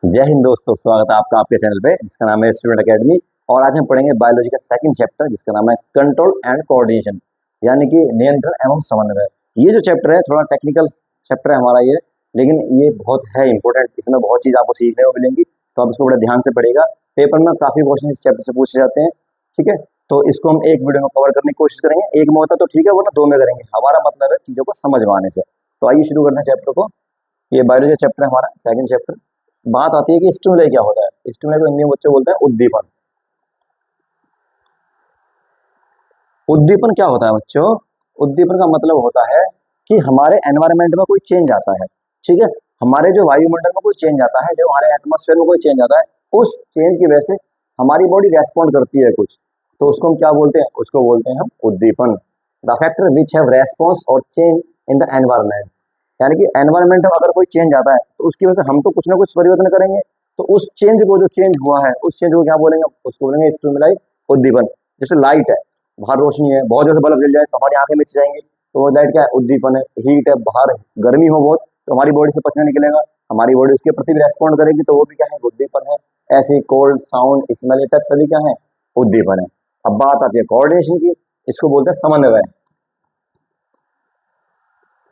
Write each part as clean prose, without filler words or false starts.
जय हिंद दोस्तों, स्वागत है आपका आपके चैनल पे जिसका नाम है स्टूडेंट एकेडमी। और आज हम पढ़ेंगे बायोलॉजी का सेकंड चैप्टर जिसका नाम है कंट्रोल एंड कोऑर्डिनेशन, यानी कि नियंत्रण एवं समन्वय। ये जो चैप्टर है थोड़ा टेक्निकल चैप्टर है हमारा ये, लेकिन ये बहुत है इंपॉर्टेंट। इसमें बहुत चीज़ आपको सीखने को मिलेंगी, तो आप इसको बड़े ध्यान से पढ़िएगा। पेपर में काफ़ी क्वेश्चन इस चैप्टर से पूछे जाते हैं, ठीक है। तो इसको हम एक वीडियो में कवर करने की कोशिश करेंगे। एक में होता तो ठीक है, वो ना दो में करेंगे। हमारा मतलब है चीज़ों को समझ में आने से। तो आइए शुरू करते हैं चैप्टर को। ये बायोलॉजी चैप्टर है हमारा सेकंड चैप्टर। बात आती है कि स्टिमुलस क्या होता है। स्टिमुलस को हिंदी में बच्चे बोलते हैं उद्दीपन। उद्दीपन क्या होता है बच्चों? उद्दीपन का मतलब होता है कि हमारे एनवायरनमेंट में कोई चेंज आता है, ठीक है। हमारे जो वायुमंडल में कोई चेंज आता है, जो हमारे एटमॉस्फेयर में कोई चेंज आता है, उस चेंज की वजह से हमारी बॉडी रेस्पॉन्ड करती है कुछ, तो उसको हम क्या बोलते हैं? उसको बोलते हैं हम उद्दीपन। The factor which have response और चेंज इन द एनवायरनमेंट, यानी कि एनवायरनमेंट में अगर कोई चेंज आता है तो उसकी वजह से हम तो कुछ ना कुछ परिवर्तन करेंगे। तो उस चेंज को, जो चेंज हुआ है, उस चेंज को क्या बोलेंगे? उसको बोलेंगे स्टिमुलाई, उद्दीपन। जैसे लाइट है, बाहर रोशनी है, बहुत जैसे बल्ब जल जाए तो हमारी आंखें मिच जाएंगी, तो वो लाइट क्या है? उद्दीपन है। हीट है, बाहर गर्मी हो बहुत, तो हमारी बॉडी से पसीना निकलेगा, हमारी बॉडी उसके प्रति भी रेस्पॉन्ड करेगी, तो वो भी क्या है? उद्दीपन है। ऐसे कोल्ड, साउंड, स्मेल, टच सभी क्या है? उद्दीपन है। अब बात आती है कोऑर्डिनेशन की। इसको बोलते हैं समन्वय।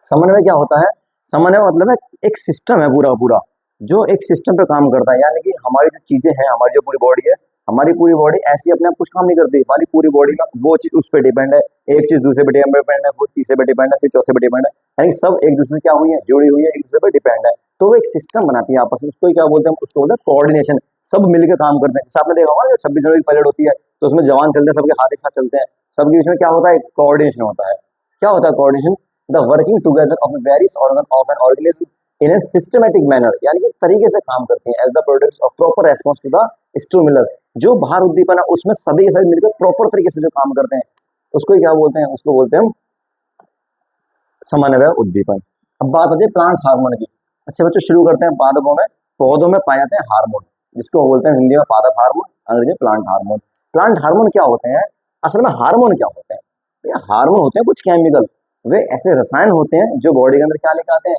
समन्वय क्या होता है? समन्वय मतलब है एक सिस्टम है पूरा पूरा, जो एक सिस्टम पे काम करता है। यानी कि हमारी जो चीजें हैं, हमारी जो पूरी बॉडी है, हमारी पूरी बॉडी ऐसी अपने आप कुछ काम नहीं करती। हमारी पूरी बॉडी में वो चीज उस पर डिपेंड है, एक चीज दूसरे पे डिपेंड है, फिर तीसरे पे डिपेंड है, फिर चौथे पे डिपेंड है। यानी सब एक दूसरे से क्या हुई है? जुड़ी हुई है, एक दूसरे पे डिपेंड है। तो वो एक सिस्टम बनाती है आपस में। उसको ही क्या बोलते हैं? उसको बोलते हैं कोऑर्डिनेशन। सब मिलकर काम करते हैं। जैसे आपने देखा होगा ना, 26 जनवरी की परेड होती है तो उसमें जवान चलते हैं, सबके हाथ एक साथ चलते हैं, सबके बीच में क्या होता है? कोऑर्डिनेशन होता है। क्या होता है coordination? The working together of various organ of an organism in a systematic manner, यानी कि तरीके से काम करते हैं as the products of proper response to the stimulus. जो बाहर उद्दीपन है उसमें सभी के सभी मिलकर प्रॉपर तरीके से जो काम करते हैं, उसको क्या बोलते हैं? उसको बोलते हैं समन्वय उद्दीपन। अब बात आती है प्लांट्स हार्मोन की। अच्छा बच्चों, शुरू करते हैं पादपों में। पौधों में पाए जाते हैं हार्मोन, जिसको बोलते हैं हिंदी में पादप हार्मोन, अंग्रेजी में प्लांट हार्मोन। प्लांट हार्मोन क्या होते हैं? असल में हार्मोन क्या होते हैं? ये हार्मोन होते हैं कुछ केमिकल, वे ऐसे रसायन होते हैं जो बॉडी के अंदर क्या लेके आते हैं?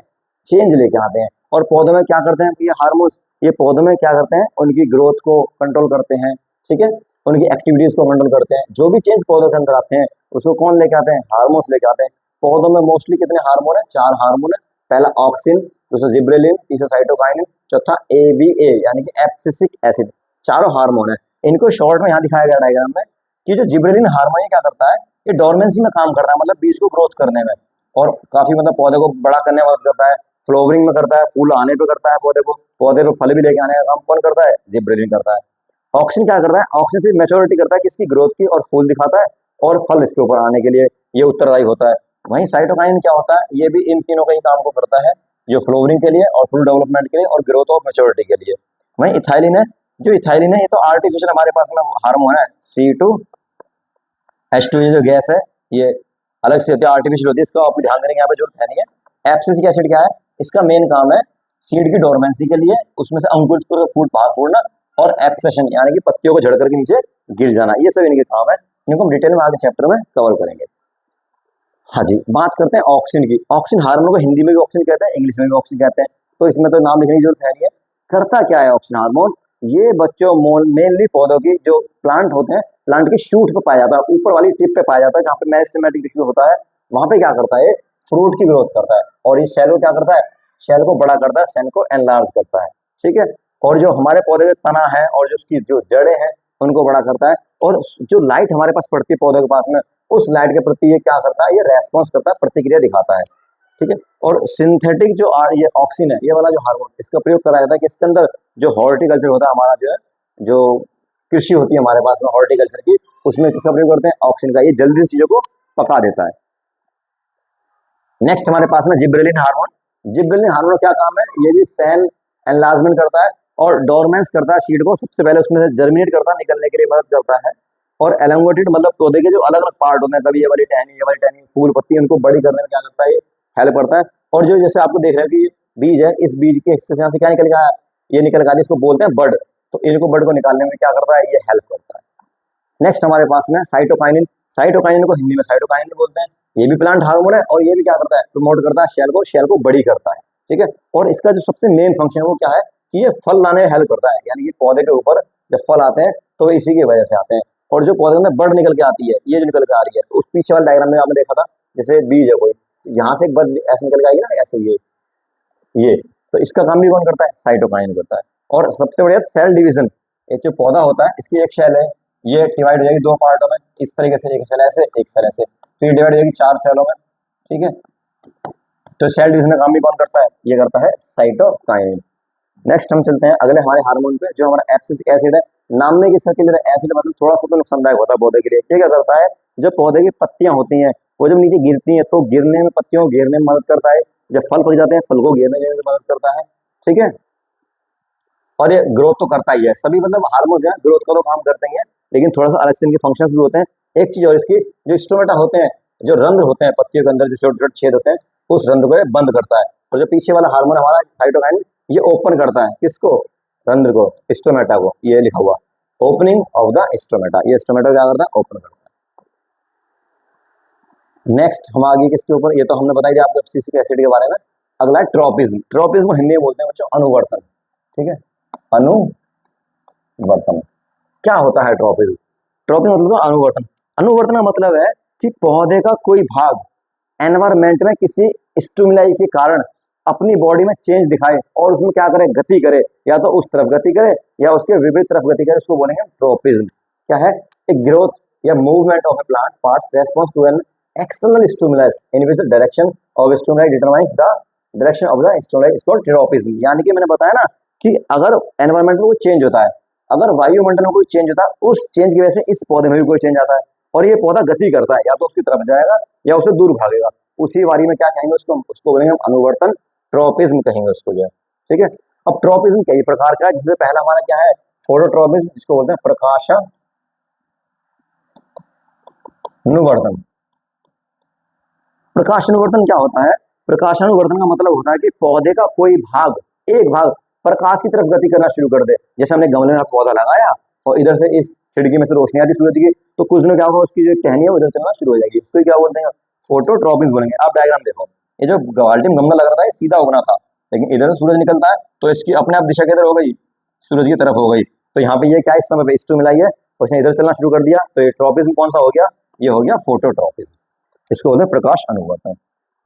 चेंज लेके आते हैं। और पौधों में क्या करते हैं ये हार्मोन? ये पौधों में क्या करते हैं? उनकी ग्रोथ को कंट्रोल करते हैं, ठीक है। उनकी एक्टिविटीज को कंट्रोल करते हैं। जो भी चेंज पौधों के अंदर आते हैं उसको कौन लेके आते हैं? हार्मोन्स लेके आते हैं। पौधों में मोस्टली कितने हार्मोन है? 4 हार्मोन है। पहला ऑक्सिन, दूसरा जिब्रेलिन, तीसरा साइटोकाइनिन, चौथा एबीए यानी कि एब्सिसिक एसिड। चारों हार्मोन है। इनको शॉर्ट में यहाँ दिखाया गया डायग्राम में कि जो जिब्रेलिन हार्मोन ये क्या करता है? ये डोरमेंसी में काम करता है, मतलब बीज को ग्रोथ करने में, और काफी मतलब पौधे को बड़ा करने में मदद करता है। फ्लावरिंग में करता है, फूल आने पे करता है पौधे को, पौधे पे फल भी लेके आने का काम कौन करता है? जिब्रेलिन करता है। ऑक्सीजन क्या करता है? ऑक्सीजन सिर्फ मैच्योरिटी करता है किसकी? ग्रोथ की, और फूल दिखाता है और फल इसके ऊपर आने के लिए ये उत्तरदायी होता है। वहीं साइटोकाइन क्या होता है? ये भी इन तीनों का ही काम को करता है, जो फ्लोवरिंग के लिए और फुल डेवलपमेंट के लिए और ग्रोथ ऑफ मैच्योरिटी के लिए। वहीं इथाइलिन है, जो इथाइलिन है ये तो आर्टिफिशियल हमारे पास में हार्मोन है। C2H2 ये जो गैस है ये अलग से होती है, आर्टिफिशियल होती है, इसका आपको ध्यान देने की यहाँ पे जरूरत है नहीं है। एब्सिसिक एसिड क्या है? इसका मेन काम है सीड की डोरमेंसी के लिए, उसमें से अंकुरित कर फूट बाहर फोड़ना, और एक्सेशन यानी कि पत्तियों को झड़ करके नीचे गिर जाना। ये सब इनके काम है। इनको हम डिटेल में आगे चैप्टर में कवर करेंगे। हाँ जी, बात करते हैं ऑक्सीजन की। ऑक्सीजन हार्मोन को हिंदी में भी ऑक्सीजन कहते हैं, इंग्लिश में भी ऑक्सीजन कहते हैं, तो इसमें तो नाम लिखने की जरूरत है नहीं है। करता क्या है ऑक्सीजन हार्मोन? ये बच्चों मेनली पौधों की जो प्लांट होते हैं, प्लांट की शूट पे पाया जाता है, ऊपर वाली टिप पे पाया जाता है, जहाँ पे मेरिस्टेमेटिक टिश्यू होता है। वहां पे क्या करता है? फ्रूट की ग्रोथ करता है। और ये शेल को क्या करता है? शेल को बड़ा करता है, सेल को एनलार्ज करता है, ठीक है। और जो हमारे पौधे का तना है और जो उसकी जो जड़ें हैं उनको बड़ा करता है। और जो लाइट हमारे पास पड़ती है पौधे के पास में, उस लाइट के प्रति ये क्या करता है? ये रेस्पॉन्स करता है, प्रतिक्रिया दिखाता है, ठीक है। और सिंथेटिक जो ये ऑक्सीजन है, ये वाला जो हार्मोन, इसका प्रयोग करा जाता है कि इसके अंदर जो हॉर्टिकल्चर होता है हमारा, जो है जो कृषि होती है हमारे पास में हॉर्टिकल्चर की, उसमें किसका प्रयोग करते हैं? ऑक्सीजन का। ये जल्दी चीजों को पका देता है। नेक्स्ट हमारे पास में जिब्रेलिन हार्मोन। जिब्रेलिन हार्मोन क्या काम है? ये भी सेल एनलार्जमेंट करता है और डोरमेंस करता है सीड को, सबसे पहले उसमें से जर्मिनेट करता है, निकलने के लिए मदद करता है। और एलोंगेटेड मतलब पौधे के जो अलग अलग पार्ट होते हैं, कभी ये वाली टहनी, फूल, पत्ती, उनको बड़ी करने में क्या करता है? ये हेल्प करता है। और जो जैसे आपको देख रहे हैं कि ये बीज है, इस बीज के हिस्से से यहाँ से क्या निकल गया है? ये निकल गया, इसको बोलते हैं बड। तो इनको बड को निकालने में क्या करता है? ये हेल्प करता है। नेक्स्ट हमारे पास में साइटोकाइनिन। साइटोकाइनिन को हिंदी में साइटोकाइनिन बोलते हैं। ये भी प्लांट हार्मोन है और ये भी क्या करता है? प्रमोट करता है शेल को बड़ी करता है, ठीक है। और इसका जो सबसे मेन फंक्शन है वो क्या है? कि ये फल लाने में हेल्प करता है, यानी कि पौधे के ऊपर जब फल आते हैं तो इसी की वजह से आते हैं। और जो पौधे में बर्ड निकल के आती है, ये जो निकल के आ रही है, तो उस पीछे वाले डायग्राम में आपने देखा था, जैसे बीज है कोई, यहाँ से एक बर्ड ऐसे निकल के आएगी ना, ऐसे ये तो इसका काम भी कौन करता है? साइटोकाइन करता है। और सबसे बढ़िया सेल डिवीजन, एक जो पौधा होता है इसकी एक शेल है, ये डिवाइड हो जाएगी दो पार्टों में, इस तरीके से, एक शेल ऐसे, एक शेल ऐसे, फिर डिवाइड हो जाएगी चार सेलों में, ठीक है। तो सेल डिवीजन का काम भी कौन करता है? ये करता है साइटोकाइन। नेक्स्ट हम चलते हैं अगले हमारे हार्मोन पे, जो हमारा एब्सिसिक एसिड है। नाम में किसका क्लियर है? एसिड मतलब थोड़ा सा तो नुकसानदायक होता है पौधे के लिए। ये क्या करता है? जो पौधे की पत्तियां होती हैं वो जब नीचे गिरती हैं तो गिरने में, पत्तियों को गिरने में मदद करता है। जब फल पक जाते हैं फल को गिरने में भी मदद करता है, ठीक है। और ये ग्रोथ तो करता ही है, सभी मतलब हार्मोन है ग्रोथ का तो काम करते ही है, लेकिन थोड़ा सा अलग से इनके फंक्शंस भी होते हैं। एक चीज और इसकी, जो स्टोमेटा होते हैं, जो रंध्र होते हैं पत्तियों के अंदर, जो छोटे छोटे छेद होते हैं, उस रंध्र को ये बंद करता है। और जो पीछे वाला हार्मोन हमारा साइटोकाइन, ये ओपन करता है किसको? रंध्र को, स्टोमेटा को। ये लिखा हुआ ओपनिंग ऑफ द स्टोमेटा, ये स्टोमेटा क्या करता है? ओपन करता है। नेक्स्ट हम आगे किसके ऊपर, ये तो हमने बताई दिया आपको एब्सिसिक एसिड के बारे में। अगला है ट्रोपिज्म। ट्रोपिज्म हिंदी में बोलते हैं बच्चों अनुवर्तन, ठीक है, अनुवर्तन। क्या होता है ट्रोपिज्म? ट्रोपिज्म मतलब अनुवर्तन। अनुवर्तन का मतलब है कि पौधे का कोई भाग एनवायरमेंट में किसी स्टिमुलाई के कारण अपनी बॉडी में चेंज दिखाए और उसमें क्या करे? गति करे, या तो उस तरफ गति करे या उसके विपरीत तरफ गति करे, उसको बोलेंगे ट्रोपिज्म। क्या है? एक ग्रोथ या movement of a plant parts response to an external stimulus in which the direction of stimuli determines the direction of the stimuli, is called tropism. यानी कि मैंने बताया ना कि अगर एनवायरमेंट में कोई चेंज होता है, अगर वायुमंडल में कोई चेंज होता है, उस चेंज की वजह से इस पौधे में भी कोई चेंज आता है और ये पौधा गति करता है, या तो उसकी तरफ जाएगा या उसे दूर भागेगा। उसी बारी में क्या कहेंगे उसको? उसको बोलेंगे हम अनुवर्तन, ट्रोपिज्म कहेंगे उसको जो है, ठीक है। अब ट्रोपिज्म कई प्रकार का है, जिसमें पहला हमारा क्या है? फोटोट्रोपिज्म, जिसको बोलते हैं प्रकाशानुवर्तन। प्रकाशानुवर्तन क्या होता है? प्रकाशानुवर्तन का मतलब होता है कि पौधे का कोई भाग, एक भाग प्रकाश की तरफ गति करना शुरू कर दे। जैसे हमने गमले में पौधा लगाया और इधर से इस खिड़की में से रोशनी आती सूरज की, तो कुछ दिनों क्या होगा? उसकी जो टहनी है उधर चलना शुरू हो जाएगी, इसको क्या बोलते हैं? फोटोट्रोपिज्म बोलेंगे। आप डायग्राम देखो, ये जो बाल्टी में गमला लग रहा था ये सीधा उगना था, लेकिन इधर से सूरज निकलता है तो इसकी अपने आप दिशा किधर हो गई? सूरज की तरफ हो गई। तो यहाँ पे ये क्या इस समय पे स्टिमुलाई है, उसने इधर चलना शुरू कर दिया, तो ये ट्रोपिज्म कौन सा हो गया? ये हो गया फोटोट्रोपिज्म, इसको बोलते हैं प्रकाश अनुवर्तन।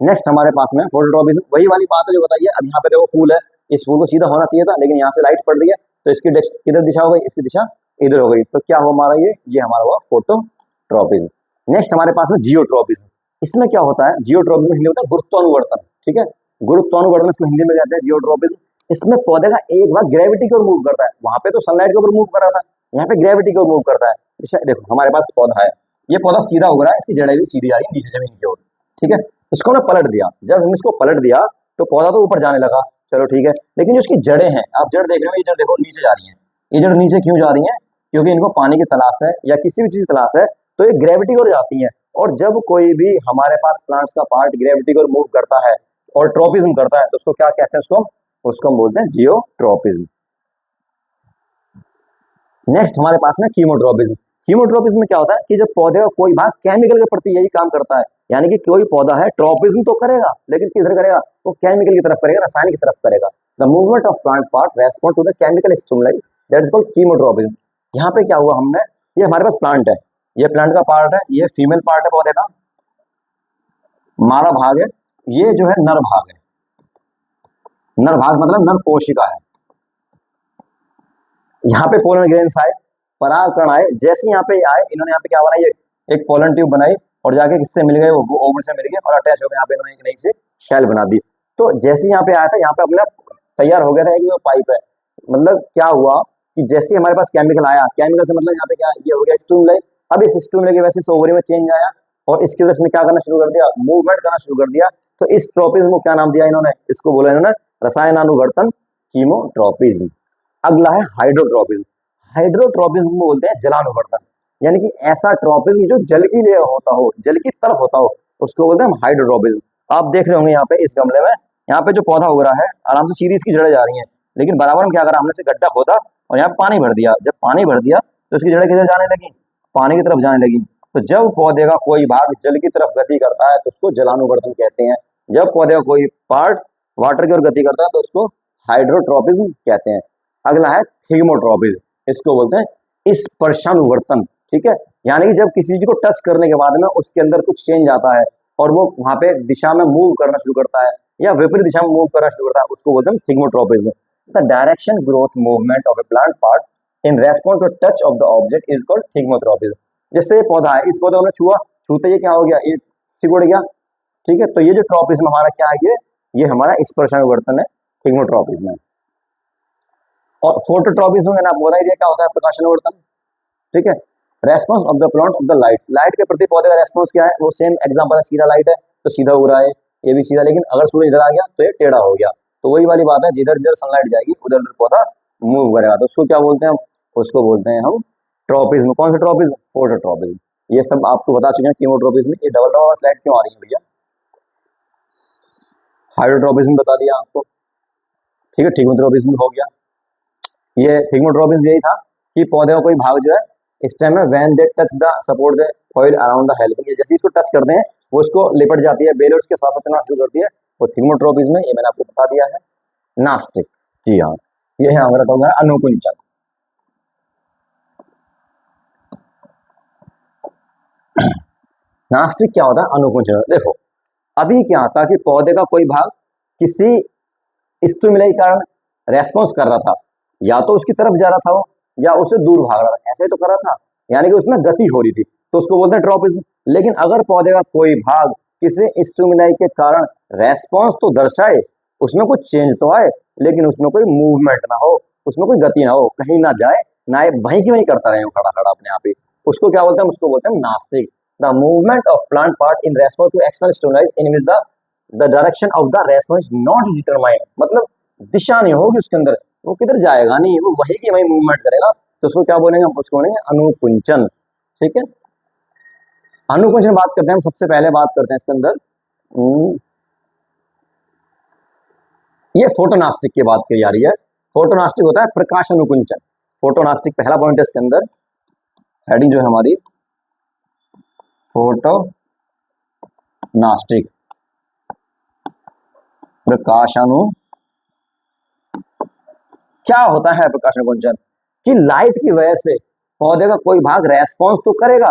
नेक्स्ट हमारे पास में फोटोट्रोपिज्म, वही वाली बात है जो बताइए। अब यहाँ पे देखो फूल है, इस फूल को सीधा होना चाहिए था, लेकिन यहाँ से लाइट पड़ रही है तो इसकी किधर दिशा हो गई? इसकी दिशा इधर हो गई, तो क्या हुआ हमारा? ये हमारा हुआ फोटोट्रोपिज्म। नेक्स्ट हमारे पास में जियोट्रोपिज्म। इसमें क्या होता है? जियोट्रोपिज्म हिंदी होता है गुरुत्वानुवर्तन, ठीक है, गुरुत्वानुवर्तन इसको हिंदी में कहते हैं जियोट्रोपिज्म। इसमें पौधे का एक भाग ग्रेविटी की ओर मूव करता है, वहां पे तो सनलाइट के ऊपर मूव कर रहा था, यहाँ पे ग्रेविटी की ओर मूव करता है। जैसे देखो हमारे पास पौधा है, ये पौधा सीधा उग रहा है, इसकी जड़ें भी सीधी आ रही है नीचे जमीन की ओर, ठीक है। इसको हमने पलट दिया, जब हम इसको पलट दिया तो पौधा तो ऊपर जाने लगा, चलो ठीक है, लेकिन जो इसकी जड़ें हैं, आप जड़ देख रहे हो, ये जड़ देखो नीचे जा रही है। ये जड़ नीचे क्यों जा रही है? क्योंकि इनको पानी की तलाश है या किसी भी चीज की तलाश है, तो ये ग्रेविटी की ओर जाती है। और जब कोई भी हमारे पास प्लांट्स का पार्ट ग्रेविटी की ओर मूव करता है और ट्रोपिज्म करता है, तो उसको क्या कहते हैं? उसको हम बोलते हैं जियोट्रोपिज्म। नेक्स्ट हमारे पास में कीमोट्रोपिज्म। कीमोट्रोपिज्म में क्या होता है कि जब पौधे का कोई भाग केमिकल के प्रति यही काम करता है, यानी कि कोई पौधा है ट्रोपिज्म तो करेगा, लेकिन किधर करेगा? वो केमिकल की तरफ करेगा, रासायनिक की तरफ करेगा। The movement of plant part respond to the chemical stimuli, that is called chemotropism. यहाँ पे क्या हुआ? हमने, ये हमारे पास प्लांट है, ये प्लांट का पार्ट है, ये फीमेल पार्ट है पौधे का, मादा भाग है, ये जो है नर भाग है। नर भाग मतलब नर कोशिका है। यहाँ पे पोलन ग्रेन्स आए, परागकण आए, जैसे यहाँ पे आए, इन्होंने यहाँ पे क्या बनाई? एक पोलन ट्यूब बनाई और जाके किससे मिल गए? वो ओवरी से मिल गए और अटैच हो गए, यहाँ पे इन्होंने एक नई से शेल बना दी। तो जैसे यहाँ पे आया था, यहाँ पे अपने तैयार हो गया था एक पाइप है। मतलब क्या हुआ कि जैसे हमारे पास केमिकल आया, केमिकल से मतलब यहाँ पे क्या ये हो गया? स्टिमुलाई। अब इस स्टिमुलाई की वजह से ओवरी में चेंज आया और इसकी वजह से क्या करना शुरू कर दिया? मूवमेंट करना शुरू कर दिया। तो इस ट्रोपिज्म को क्या नाम दिया इन्होंने? इसको बोला इन्होंने रसायनानुवर्तन, कीमोट्रोपिज्म। अगला है हाइड्रोट्रोपिज्म। हाइड्रोट्रोपिज्म को बोलते हैं जलानुवर्तन, यानी कि ऐसा ट्रोपिज्म जो जल की लिए होता हो, जल की तरफ होता हो, उसको बोलते हैं हाइड्रोट्रोपिज्म। आप देख रहे होंगे यहाँ पे इस गमले में, यहाँ पे जो पौधा उग रहा है आराम से सीधी इसकी जड़ें जा रही हैं, लेकिन बराबर में क्या करा? हमने से गड्ढा खोदा और यहाँ पानी भर दिया। जब पानी भर दिया तो उसकी जड़ें किधर जाने लगी? पानी की तरफ जाने लगी। तो जब पौधे का कोई भाग जल की तरफ गति करता है तो उसको जलानुवर्तन कहते हैं। जब पौधे का कोई पार्ट वाटर की ओर गति करता है तो उसको हाइड्रोट्रोपिज्म कहते हैं। अगला है थिग्मोट्रोपिज्म, इसको बोलते हैं स्पर्शानुवर्तन। ठीक है, यानी कि जब किसी चीज को टच करने के बाद में उसके अंदर कुछ चेंज आता है और वो वहां पे दिशा में मूव करना शुरू करता है या विपरीत दिशा में मूव करना शुरू करता है, उसको बोलते हैं thigmotropism. The direction growth movement of a plant part in response to touch of the object is called thigmotropism. जैसे ये पौधा है, इस पौधे को हमने छुआ, छूते ही क्या हो गया, ये सिकुड़ गया। ठीक है, तो ये जो ट्रोपिज्म हमारा क्या है, ये हमारा स्पर्शानुवर्तन है, थिग्मोट्रोपिज्म है। और फोटोट्रोपिज्म मैंने आपको बता ही दिया क्या होता है, प्रकाशानुवर्तन। ठीक है, response of the plant of the light, light के प्रति पौधे का रेस्पॉन्स क्या है, वो सेम एग्जांपल है, सीधा लाइट है तो सीधा उग रहा है, ये भी सीधा, लेकिन अगर सूर्य इधर आ गया तो ये टेढ़ा हो गया। तो वही वाली बात है, जिधर जिधर सनलाइट जाएगी उधर उधर पौधा मूव करेगा, तो उसको क्या बोलते हैं हम, उसको बोलते हैं हम ट्रोपिज्म। कौन सा ट्रोपिज्म, फोटोट्रोपिज्म। ये सब आपको बता चुके हैं, कीमोट्रोपिज्म। ये डबल डबल स्लाइड क्यों आ रही है भैया, हाइड्रोट्रोपिज्म बता दिया आपको। ठीक है, थिग्मोट्रोपिज्म हो गया। ये थिग्मोट्रोपिज्म यही था कि पौधे का कोई भाग जो है स्टेम में when they touch the support the foil around the help, ये जैसे इसको टच करते हैं वो इसको लिपट जाती है, बेल उसके साथ साथ चलना शुरू करती है, वो थिग्मोट्रोपिज्म है। ये मैंने आपको बता दिया है। नास्टिक, जी हाँ, ये है हमारा टॉपिक अनुकुंचन। नास्टिक क्या होता है, अनुकुंचन। देखो अभी क्या था कि पौधे का कोई भाग किसी स्टिमुलाई के कारण रेस्पॉन्स कर रहा था, या तो उसकी तरफ जा रहा था वो या उससे दूर भाग रहा था, ऐसे ही तो कर रहा था, यानी कि उसमें गति हो रही थी, तो उसको बोलते हैं ट्रोपिज्म। लेकिन अगर पौधे का कोई भाग किसी स्टिमुलाई के कारण रेस्पॉन्स तो दर्शाए, उसमें कुछ चेंज तो आए, लेकिन उसमें कोई मूवमेंट ना हो, उसमें कोई गति ना हो, कहीं ना जाए ना आए, वहीं की वहीं करता रहे खड़ा खड़ा अपने आप ही, उसको क्या बोलते हैं, उसको बोलते हैं nastic. The movement of plant part in response to external stimuli in which the direction of the response not determined, मतलब दिशा नहीं होगी उसके अंदर, वो किधर जाएगा नहीं, वो वहीं की वहीं मूवमेंट करेगा, तो उसको क्या बोलेंगे, हम उसको बोलेंगे अनुकुंचन। ठीक है, अनुकुंचन बात करते हैं हम, सबसे पहले बात करते हैं इसके अंदर ये फोटोनास्टिक की बात की जा रही है। फोटोनास्टिक होता है प्रकाश अनुकुंचन, फोटोनास्टिक पहला पॉइंट है इसके अंदर, हेडिंग जो है हमारी फोटोनास्टिक, प्रकाशानु। क्या होता है प्रकाश अनुकुंचन, कि लाइट की वजह से पौधे का कोई भाग रेस्पॉन्स तो करेगा,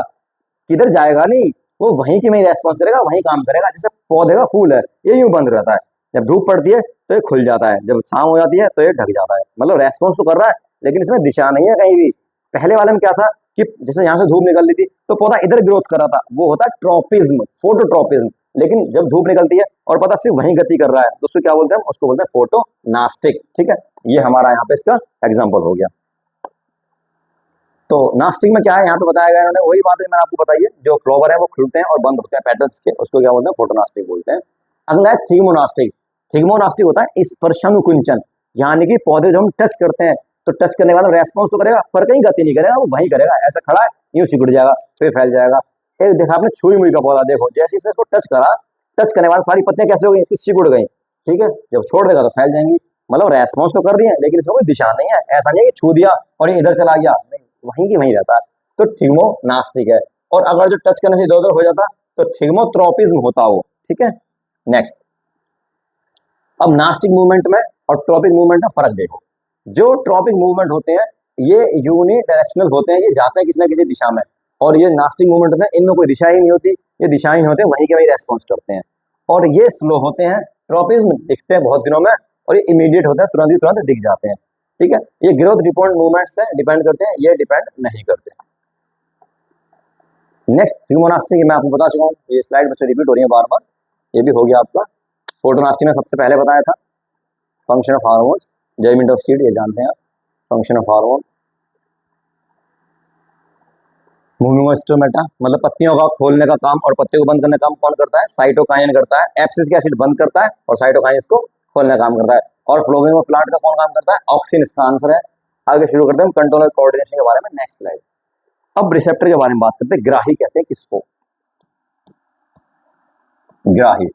किधर जाएगा नहीं, वो वहीं की वहीं रेस्पॉन्स करेगा, वहीं काम करेगा। जैसे पौधे का फूल है, ये यूं बंद रहता है, जब धूप पड़ती है तो ये खुल जाता है, जब शाम हो जाती है तो ये ढक जाता है, मतलब रेस्पॉन्स तो कर रहा है, लेकिन इसमें दिशा नहीं है कहीं भी। पहले वाले में क्या था कि जैसे यहाँ से धूप निकल रही थी तो पौधा इधर ग्रोथ कर रहा था, वो होता है ट्रोपिज्म, फोटोट्रोपिज्म। लेकिन जब धूप निकलती है और पौधा सिर्फ वहीं गति कर रहा है, तो उसको क्या बोलते हैं, उसको बोलते हैं फोटोनास्टिक। ठीक है, ये हमारा यहाँ पे इसका एग्जाम्पल हो गया। तो नास्टिक में क्या है, यहाँ पे बताया गया इन्होंने वही बात है मैंने आपको बताई है, जो फ्लावर है वो खुलते हैं और बंद होते हैं पेटल्स के, उसको क्या बोलते हैं, फोटोनास्टिक बोलते हैं। अगला है थिग्मोनास्टिक। थिग्मोनास्टिक होता है स्पर्शानुकुंचन, यानी कि पौधे जो हम टच करते हैं तो टच करने के बाद रेस्पॉन्स तो करेगा पर कहीं गति नहीं करेगा, वो वहीं करेगा, ऐसा खड़ा है यूं सिकुड़ जाएगा फिर फैल जाएगा। एक देखा आपने छुई मुई का पौधा, देखो जैसे इसने इसको टच करा, टच करने के बाद सारी पत्तियां कैसे हो गई, इसकी सिकुड़ गई। ठीक है, जब छोड़ देगा तो फैल जाएंगी, मतलब रेस्पॉन्स तो कर रही है लेकिन इसमें कोई दिशा नहीं है, ऐसा नहीं है कि छू दिया और ये इधर चला गया, नहीं, वहीं की वहीं रहता है, तो थिग्मोनास्टिक है। और अगर जो टच करने से इधर उधर हो जाता तो थिग्मोट्रोपिज्म होता वो। ठीक है, नेक्स्ट। अब नास्टिक मूवमेंट में और ट्रॉपिक मूवमेंट में फर्क देखो। जो ट्रॉपिक मूवमेंट होते हैं ये यूनिडायरेक्शनल होते हैं, ये जाते हैं किसी ना किसी दिशा में, और ये नास्टिक मूवमेंट होते हैं इनमें कोई दिशा ही नहीं होती, ये दिशाहीन होते हैं, वहीं के वहीं रेस्पॉन्स करते हैं। और ये स्लो होते हैं, ट्रॉपिज्म दिखते हैं बहुत दिनों में, और ये इमीडिएट होते हैं, तुरंत ही तुरंत दिख जाते हैं। ठीक है, ये ग्रोथ डिपेंडेंट मूवमेंट से डिपेंड करते हैं, ये डिपेंड नहीं करते। नेक्स्ट थिग्मोनास्टिक मैं आपको बता चुका हूँ, ये स्लाइड में से रिपीट हो रही है बार बार, ये भी हो गया आपका। फोटोनास्टिक में सबसे पहले बताया था function of hormones, judgement of seed, ये जानते हैं आप, function of hormone. Moving stomata मतलब पत्तियों का खोलने का काम और पत्तियों को बंद करने का काम कौन करता है, साइटोकाइन करता है। एब्सिस एसिड बंद करता है और साइटोकाइन इसको खोलने का काम करता है। और फ्लोविंग ऑफ प्लांट का कौन काम करता है, ऑक्सिन, इसका आंसर है। आगे शुरू करते हैं हम कंट्रोल कोऑर्डिनेशन के बारे में, नेक्स्ट स्लाइड। अब रिसेप्टर के बारे में बात करते हैं, ग्राही कहते हैं किसको, ग्राही,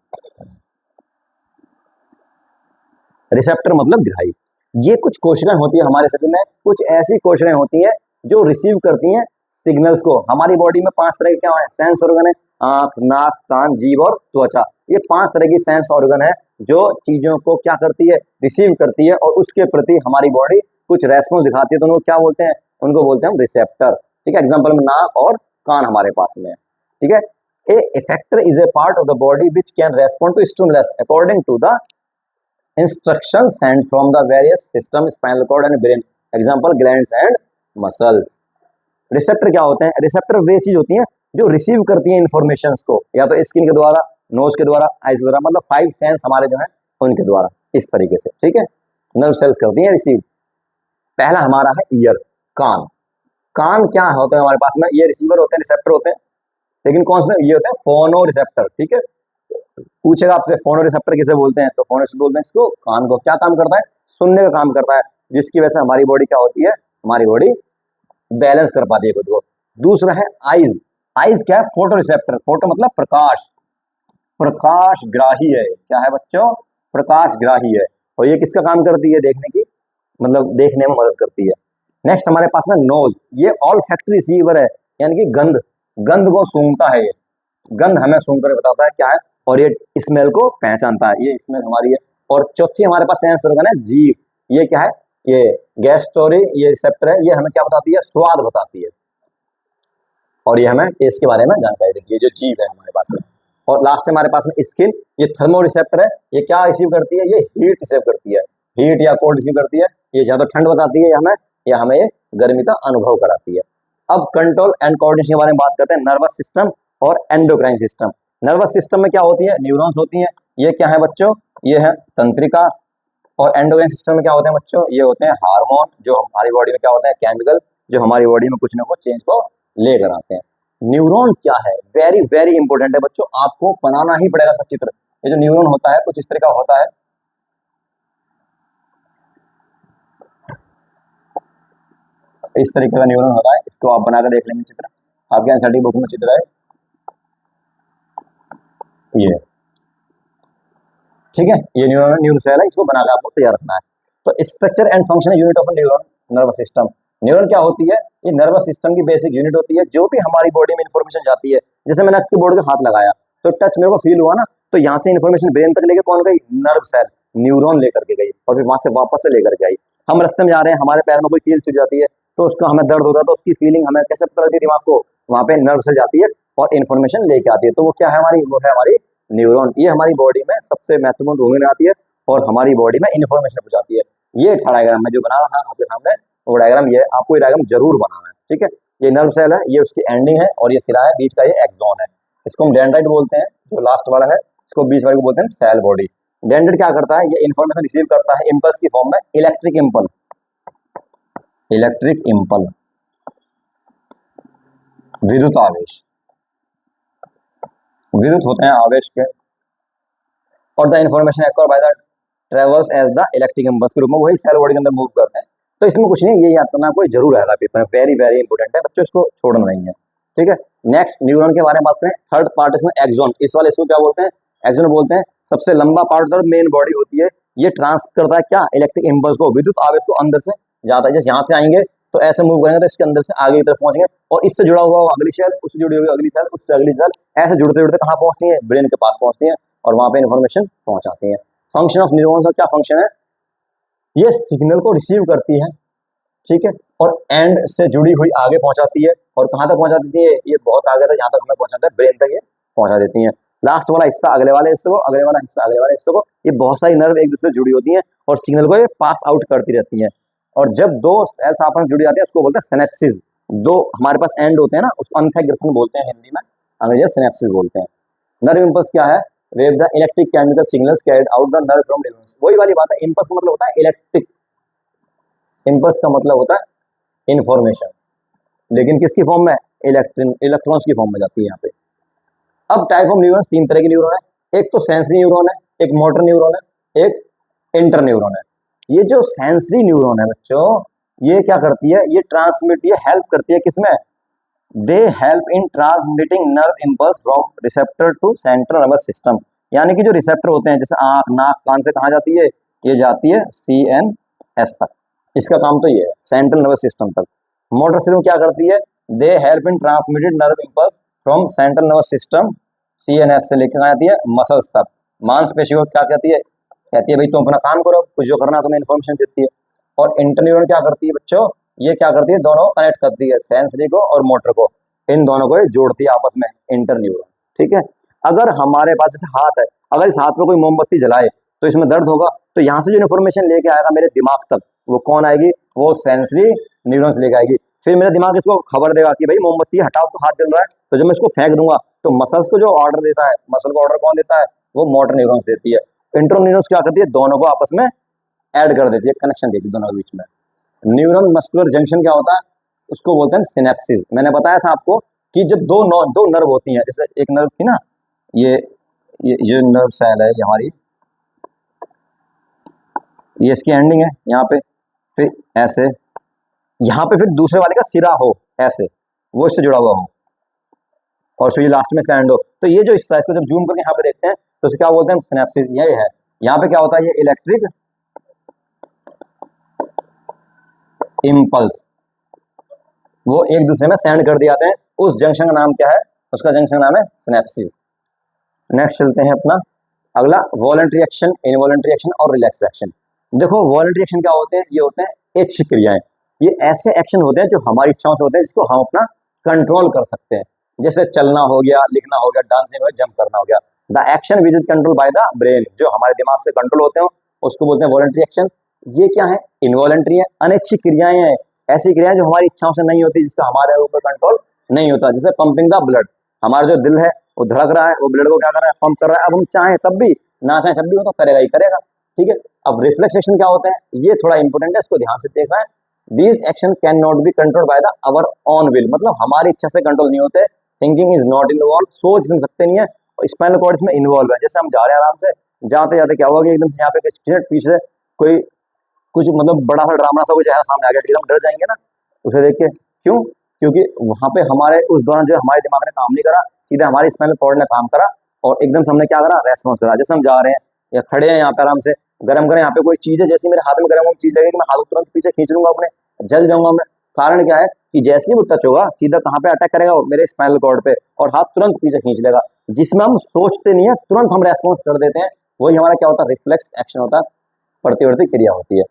रिसेप्टर मतलब ग्राही। ये कुछ कोशिकाएं होती है हमारे शरीर में, कुछ ऐसी कोशिकाएं होती हैं जो रिसीव करती हैं सिग्नल्स को। हमारी बॉडी में 5 तरह के क्या है, सेंस ऑर्गन है, आंख, नाक, कान, जीभ और त्वचा। ये 5 तरह की सेंस ऑर्गन है जो चीजों को क्या करती है, रिसीव करती है और उसके प्रति हमारी बॉडी कुछ रेस्पॉन्स दिखाती है, तो उनको क्या बोलते हैं, उनको बोलते हैं हम रिसेप्टर। ठीक है, एग्जाम्पल में नाक और कान हमारे पास में है। ठीक है, a effector is a part of the body which can respond to stimulus according to the instruction send from the various system spinal cord and brain, example glands and muscles. Receptor क्या होते हैं, receptor वे चीज होती है जो receive करती है information को, या तो स्किन के द्वारा, नोज के द्वारा, आइज के द्वारा, मतलब 5 सेंस हमारे जो है उनके द्वारा, इस तरीके से। ठीक है, नर्व सेल्स करती है रिसीव। पहला हमारा है ईयर, कान। कान क्या होते हैं हमारे पास में, ये रिसीवर होते हैं, रिसेप्टर होते हैं, लेकिन कौन से, ये होते हैं फोनो रिसेप्टर। ठीक है, पूछेगा आपसे फोनो रिसेप्टर किसे बोलते हैं, तो फोनो रिसेप्टर बोलते हैं इसको, कान को। क्या काम करता है, सुनने का काम करता है, जिसकी वजह से हमारी बॉडी क्या होती है, हमारी बॉडी बैलेंस कर पाती है खुद को। दूसरा है आइज। आइज क्या है, फोटो रिसेप्टर। फोटो मतलब प्रकाश, प्रकाश ग्राही है। क्या है बच्चों, प्रकाश ग्राही है, और ये किसका काम करती है, देखने की, मतलब देखने में मदद करती है। नेक्स्ट हमारे पास में नोज, ये ऑल फैक्ट्री रिसीवर है, यानी कि गंध, गंध को सूंघता है, ये गंध हमें सूंघ कर बताता है क्या है, और ये स्मेल को पहचानता है, ये स्मेल हमारी है। और चौथी हमारे पास सेंस ऑर्गन है जीभ, ये क्या है, ये गैस्ट्रोरी, ये रिसेप्टर है, ये हमें क्या बताती है, स्वाद बताती है, और ये हमें टेस्ट के बारे में जानकारी देती है, जो जीभ है हमारे पास में। और लास्ट हमारे पास में स्किन, ये थर्मो रिसेप्टर है, ये क्या रिसीव करती है, ये हीट रिसीव करती है, हीट या कोल्ड रिसीव करती है, ये ज्यादा ठंड बताती है हमें, या हमें गर्मी का अनुभव कराती है। अब कंट्रोल एंड कोऑर्डिनेशन के बारे में बात करते हैं, नर्वस सिस्टम और एंडोक्राइन सिस्टम। नर्वस सिस्टम में क्या होती है, न्यूरॉन्स होती हैं, ये क्या है बच्चों, ये है तंत्रिका। और एंडोक्राइन सिस्टम में क्या होते हैं बच्चों, ये होते हैं हार्मोन, जो हमारी बॉडी में क्या होते हैं, केमिकल, जो हमारी बॉडी में कुछ ना कुछ चेंज को लेकर आते हैं। न्यूरॉन क्या है, वेरी वेरी इंपॉर्टेंट है बच्चों, आपको बनाना ही पड़ेगा इसका चित्र। ये जो न्यूरॉन होता है कुछ इस तरह का होता है, इस तरीके का न्यूरॉन होता है, इसको आप बनाकर देख लेंगे चित्र, आपके एनसीईआरटी बुक में चित्र है ये। ठीक है, ये न्यूरॉन सेल है, इसको बनाकर आपको तैयार रखना है। तो structure and function unit of neuron, nervous system. Neuron क्या होती है, ये नर्वस सिस्टम की बेसिक यूनिट होती है, जो भी हमारी बॉडी में इन्फॉर्मेशन जाती है। जैसे मैंने आपकी बॉडी पे हाथ लगाया तो टच मेरे को फील हुआ ना, तो यहाँ से इन्फॉर्मेशन ब्रेन तक लेके कौन गई, नर्व सेल, न्यूरॉन लेकर के गई, और फिर वहां से वापस से लेकर के आई। हम रास्ते में जा रहे हैं, हमारे पैर में कोई कील चुभ जाती है, तो उसका हमें दर्द होता है, तो उसकी फीलिंग हमें कैसे पता लगती है दिमाग को, वहां पे नर्व सेल जाती है और इन्फॉर्मेशन लेके आती है, तो वो क्या है हमारी, वो है हमारी न्यूरॉन। ये हमारी बॉडी में सबसे महत्वपूर्ण भूमिका आती है और हमारी बॉडी में इन्फॉर्मेशन पहुंचाती है। ये डायग्राम मैं जो बना रहा था आपके सामने, वो डायग्राम, ये आपको ये डायग्राम जरूर बनाना है। ठीक है, ये नर्व सेल है, ये उसकी एंडिंग है, और ये सिरा है, बीच का ये एक्सॉन है, इसको हम डेंड्राइट बोलते हैं, जो लास्ट वाला है, इसको बीच वाले को बोलते हैं सेल बॉडी। डेंड्राइट क्या करता है, ये इन्फॉर्मेशन रिसीव करता है इम्पल्स की फॉर्म में, इलेक्ट्रिक इम्पल्स, इलेक्ट्रिक इम्पल्स, विद्युत आवेश, विद्युत होते हैं आवेश के, और the information acquired by the travels as the electric impulse के रूप में वही सेल बॉडी के अंदर मूव करते हैं। तो इसमें कुछ नहीं, ये याद करना कोई जरूर है पेपर में, वेरी वेरी इंपॉर्टेंट है बच्चों, इसको छोड़ना नहीं है। ठीक है, नेक्स्ट न्यूरॉन के बारे में बात करें, थर्ड पार्ट इसमें एक्सॉन, इस वाले इसको क्या बोलते हैं, एक्सॉन बोलते हैं, सबसे लंबा पार्ट और मेन बॉडी होती है, ये ट्रांस करता है क्या, इलेक्ट्रिक इम्पल्स को, विद्युत आवेश को अंदर से जाता है। जैसे यहाँ से आएंगे तो ऐसे मूव करेंगे तो इसके अंदर से आगे की तरफ पहुंचेंगे, और इससे जुड़ा हुआ अगली सेल, उससे जुड़ी हुई अगली सेल, उससे अगली सेल, ऐसे जुड़ते जुड़ते कहाँ पहुंचती है, ब्रेन के पास पहुंचती है, और वहां पे इन्फॉर्मेशन पहुंचाती है। फंक्शन ऑफ न्यूरॉन्स का क्या फंक्शन है, ये सिग्नल को रिसीव करती है, ठीक है, और एंड से जुड़ी हुई आगे पहुंचाती है, और कहां तक पहुंचा देती है, ये बहुत आगे तक, जहां तक हमें पहुंचाता है ब्रेन तक ये पहुंचा देती है। लास्ट वाला हिस्सा अगले वाले हिस्से को, अगले वाला हिस्सा अगले वाले हिस्से को, ये बहुत सारी नर्व एक दूसरे से जुड़ी होती हैं और सिग्नल को ये पास आउट करती रहती हैं। और जब दो सेल्स आपस में जुड़ी जाती है उसको बोलते हैं सिनेप्सिस। दो हमारे पास एंड होते हैं ना, उसको अंतःग्रथन बोलते हैं हिंदी में, अंग्रेजी में सिनेप्सिस बोलते हैं। नर्व इंपल्स क्या है, wave the electric chemical signals carried out the nerve from neurons. वही वाली बात है, इंपल्स का मतलब होता है इलेक्ट्रिक, इंपल्स का मतलब होता है इंफॉर्मेशन, लेकिन किसकी फॉर्म में, इलेक्ट्रॉन्स की फॉर्म में जाती है यहाँ पे। अब टाइप ऑफ न्यूरॉन्स, तीन तरह के न्यूरॉन है, एक तो सेंसरी न्यूरॉन है, एक मोटर न्यूरॉन है, एक इंटर न्यूरॉन है। ये जो सेंसरी न्यूरॉन है बच्चों, ये क्या करती है, ये ट्रांसमिट, ये हेल्प करती है किसमें, they help in transmitting nerve impulse from receptor to central nervous system. यानी कि जो रिसेप्टर होते हैं, जैसे आंख, नाक, कान से कहाँ जाती है, ये जाती है CNS तक, इसका काम तो ये है, सेंट्रल नर्वस सिस्टम तक। मोटर सिस्टम क्या करती है, दे help in transmitted nerve impulse from central nervous system CNS से लेकर आती है मसल्स तक। मांसपेशी को क्या कहती है भाई तुम अपना काम करो, कुछ जो करना तुम्हें इन्फॉर्मेशन देती है। और इंटरन्यूरॉन क्या करती है बच्चों, ये क्या करती है, दोनों कनेक्ट करती है, सेंसरी को और मोटर को, इन दोनों को ये जोड़ती है आपस में, इंटरन्यूरॉन। ठीक है, अगर हमारे पास जैसे हाथ है, अगर इस हाथ में कोई मोमबत्ती जलाए तो इसमें दर्द होगा, तो यहाँ से जो इन्फॉर्मेशन लेके आएगा मेरे दिमाग तक, वो कौन आएगी, वो सेंसरी न्यूरॉन्स लेके आएगी। फिर मेरा दिमाग इसको खबर देगा कि भाई मोमबत्ती हटाओ, तो हाथ जल रहा है, तो जब मैं इसको फेंक दूंगा तो मसल्स को जो ऑर्डर देता है, मसल को ऑर्डर कौन देता है, वो मोटर न्यूरॉन्स देती है। इंटर न्यूरॉन्स क्या करती है, दोनों को आपस में ऐड कर देती है, कनेक्शन देती है दोनों के बीच में। न्यूरल मस्कुलर जंक्शन क्या होता है, उसको बोलते हैं सिनेप्सिस। मैंने बताया था आपको कि जब दो नर्व होती हैं, जैसे एक नर्व थी ना, ये नर्व सेल है, ये हमारी, ये इसकी एंडिंग है यहाँ पे, फिर ऐसे यहाँ पे, फिर दूसरे वाले का सिरा हो ऐसे, वो इससे जुड़ा हुआ हो, और फिर लास्ट में इसका एंड हो। तो ये जो हिस्सा है, इसको जब जूम करके यहाँ पे देखते हैं तो इसे क्या बोलते हैं, सिनेप्सिस। ये है, यहाँ पे क्या होता है, ये इलेक्ट्रिक इम्पल्स वो एक दूसरे में सेंड कर दिए जाते हैं, उस जंक्शन का नाम क्या है, उसका जंक्शन का नाम है सिनेप्सिस। नेक्स्ट चलते हैं अपना अगला, वॉलंटरी एक्शन, इनवॉलंटरी एक्शन और रिलैक्स एक्शन। देखो वॉलंटरी एक्शन क्या होते हैं, ये होते हैं इच्छ क्रियाएं। ये ऐसे एक्शन होते हैं जो हमारी इच्छाओं से होते हैं, जिसको हम अपना कंट्रोल कर सकते हैं, जैसे चलना हो गया, लिखना हो गया, डांसिंग हो गया, जंप करना हो गया। The action which is control by the brain, जो हमारे दिमाग से कंट्रोल होते हैं उसको बोलते हैं वॉलंटरी एक्शन। ये क्या है, इनवॉलंटरी है, अनिच्छित क्रियाएं हैं, ऐसी क्रियाएं जो हमारी इच्छाओं से नहीं होती, जिसका हमारे ऊपर कंट्रोल नहीं होता। जैसे पंपिंग द ब्लड, हमारा जो दिल है वो धड़क रहा है, वो ब्लड को क्या कर रहा है, पंप कर रहा है। अब हम चाहें तब भी, ना चाहें तब भी, वो तो करेगा ही करेगा। ठीक है, अब रिफ्लेक्स एक्शन क्या होते हैं, ये थोड़ा इंपॉर्टेंट है, इसको ध्यान से देखना है। These action can not be controlled by the our on will, मतलब हमारी इच्छा से कंट्रोल नहीं होते। थिंकिंग इज नॉट इन्वॉल्व, सोच सकते नहीं है, और स्पाइनल कॉर्ड इसमें इन्वॉल्व है। जैसे हम जा रहे हैं आराम से, जाते जाते क्या होगा कि एकदम से यहाँ पे पीछे कोई कुछ मतलब बड़ा सा ड्रामा सा कोई चेहरा सामने आ गया, एकदम डर जाएंगे ना उसे देख के। क्यों, क्योंकि वहां पे हमारे उस दौरान जो हमारे दिमाग ने काम नहीं करा, सीधे हमारे स्पाइनल कॉर्ड ने काम करा, और एकदम से हमने क्या करा, रेस्पॉन्स करा। जैसे हम जा रहे हैं या खड़े हैं यहाँ पे आराम से, गरम गरम यहाँ पे कोई चीज है, जैसे मेरे हाथ में गरम गरम चीज लगेगी, मैं हाथ तुरंत पीछे खींच लूंगा अपने, जल जाऊंगा मैं। कारण क्या है कि जैसे ही वो टच होगा, सीधा कहाँ पे अटैक करेगा, मेरे स्पाइनल कॉर्ड पे, और हाथ तुरंत पीछे खींच लेगा, जिसमें हम सोचते नहीं है, तुरंत हम रेस्पॉन्स कर देते हैं। वही हमारा क्या होता है, रिफ्लेक्स एक्शन होता है, प्रतिवर्ती क्रिया होती है।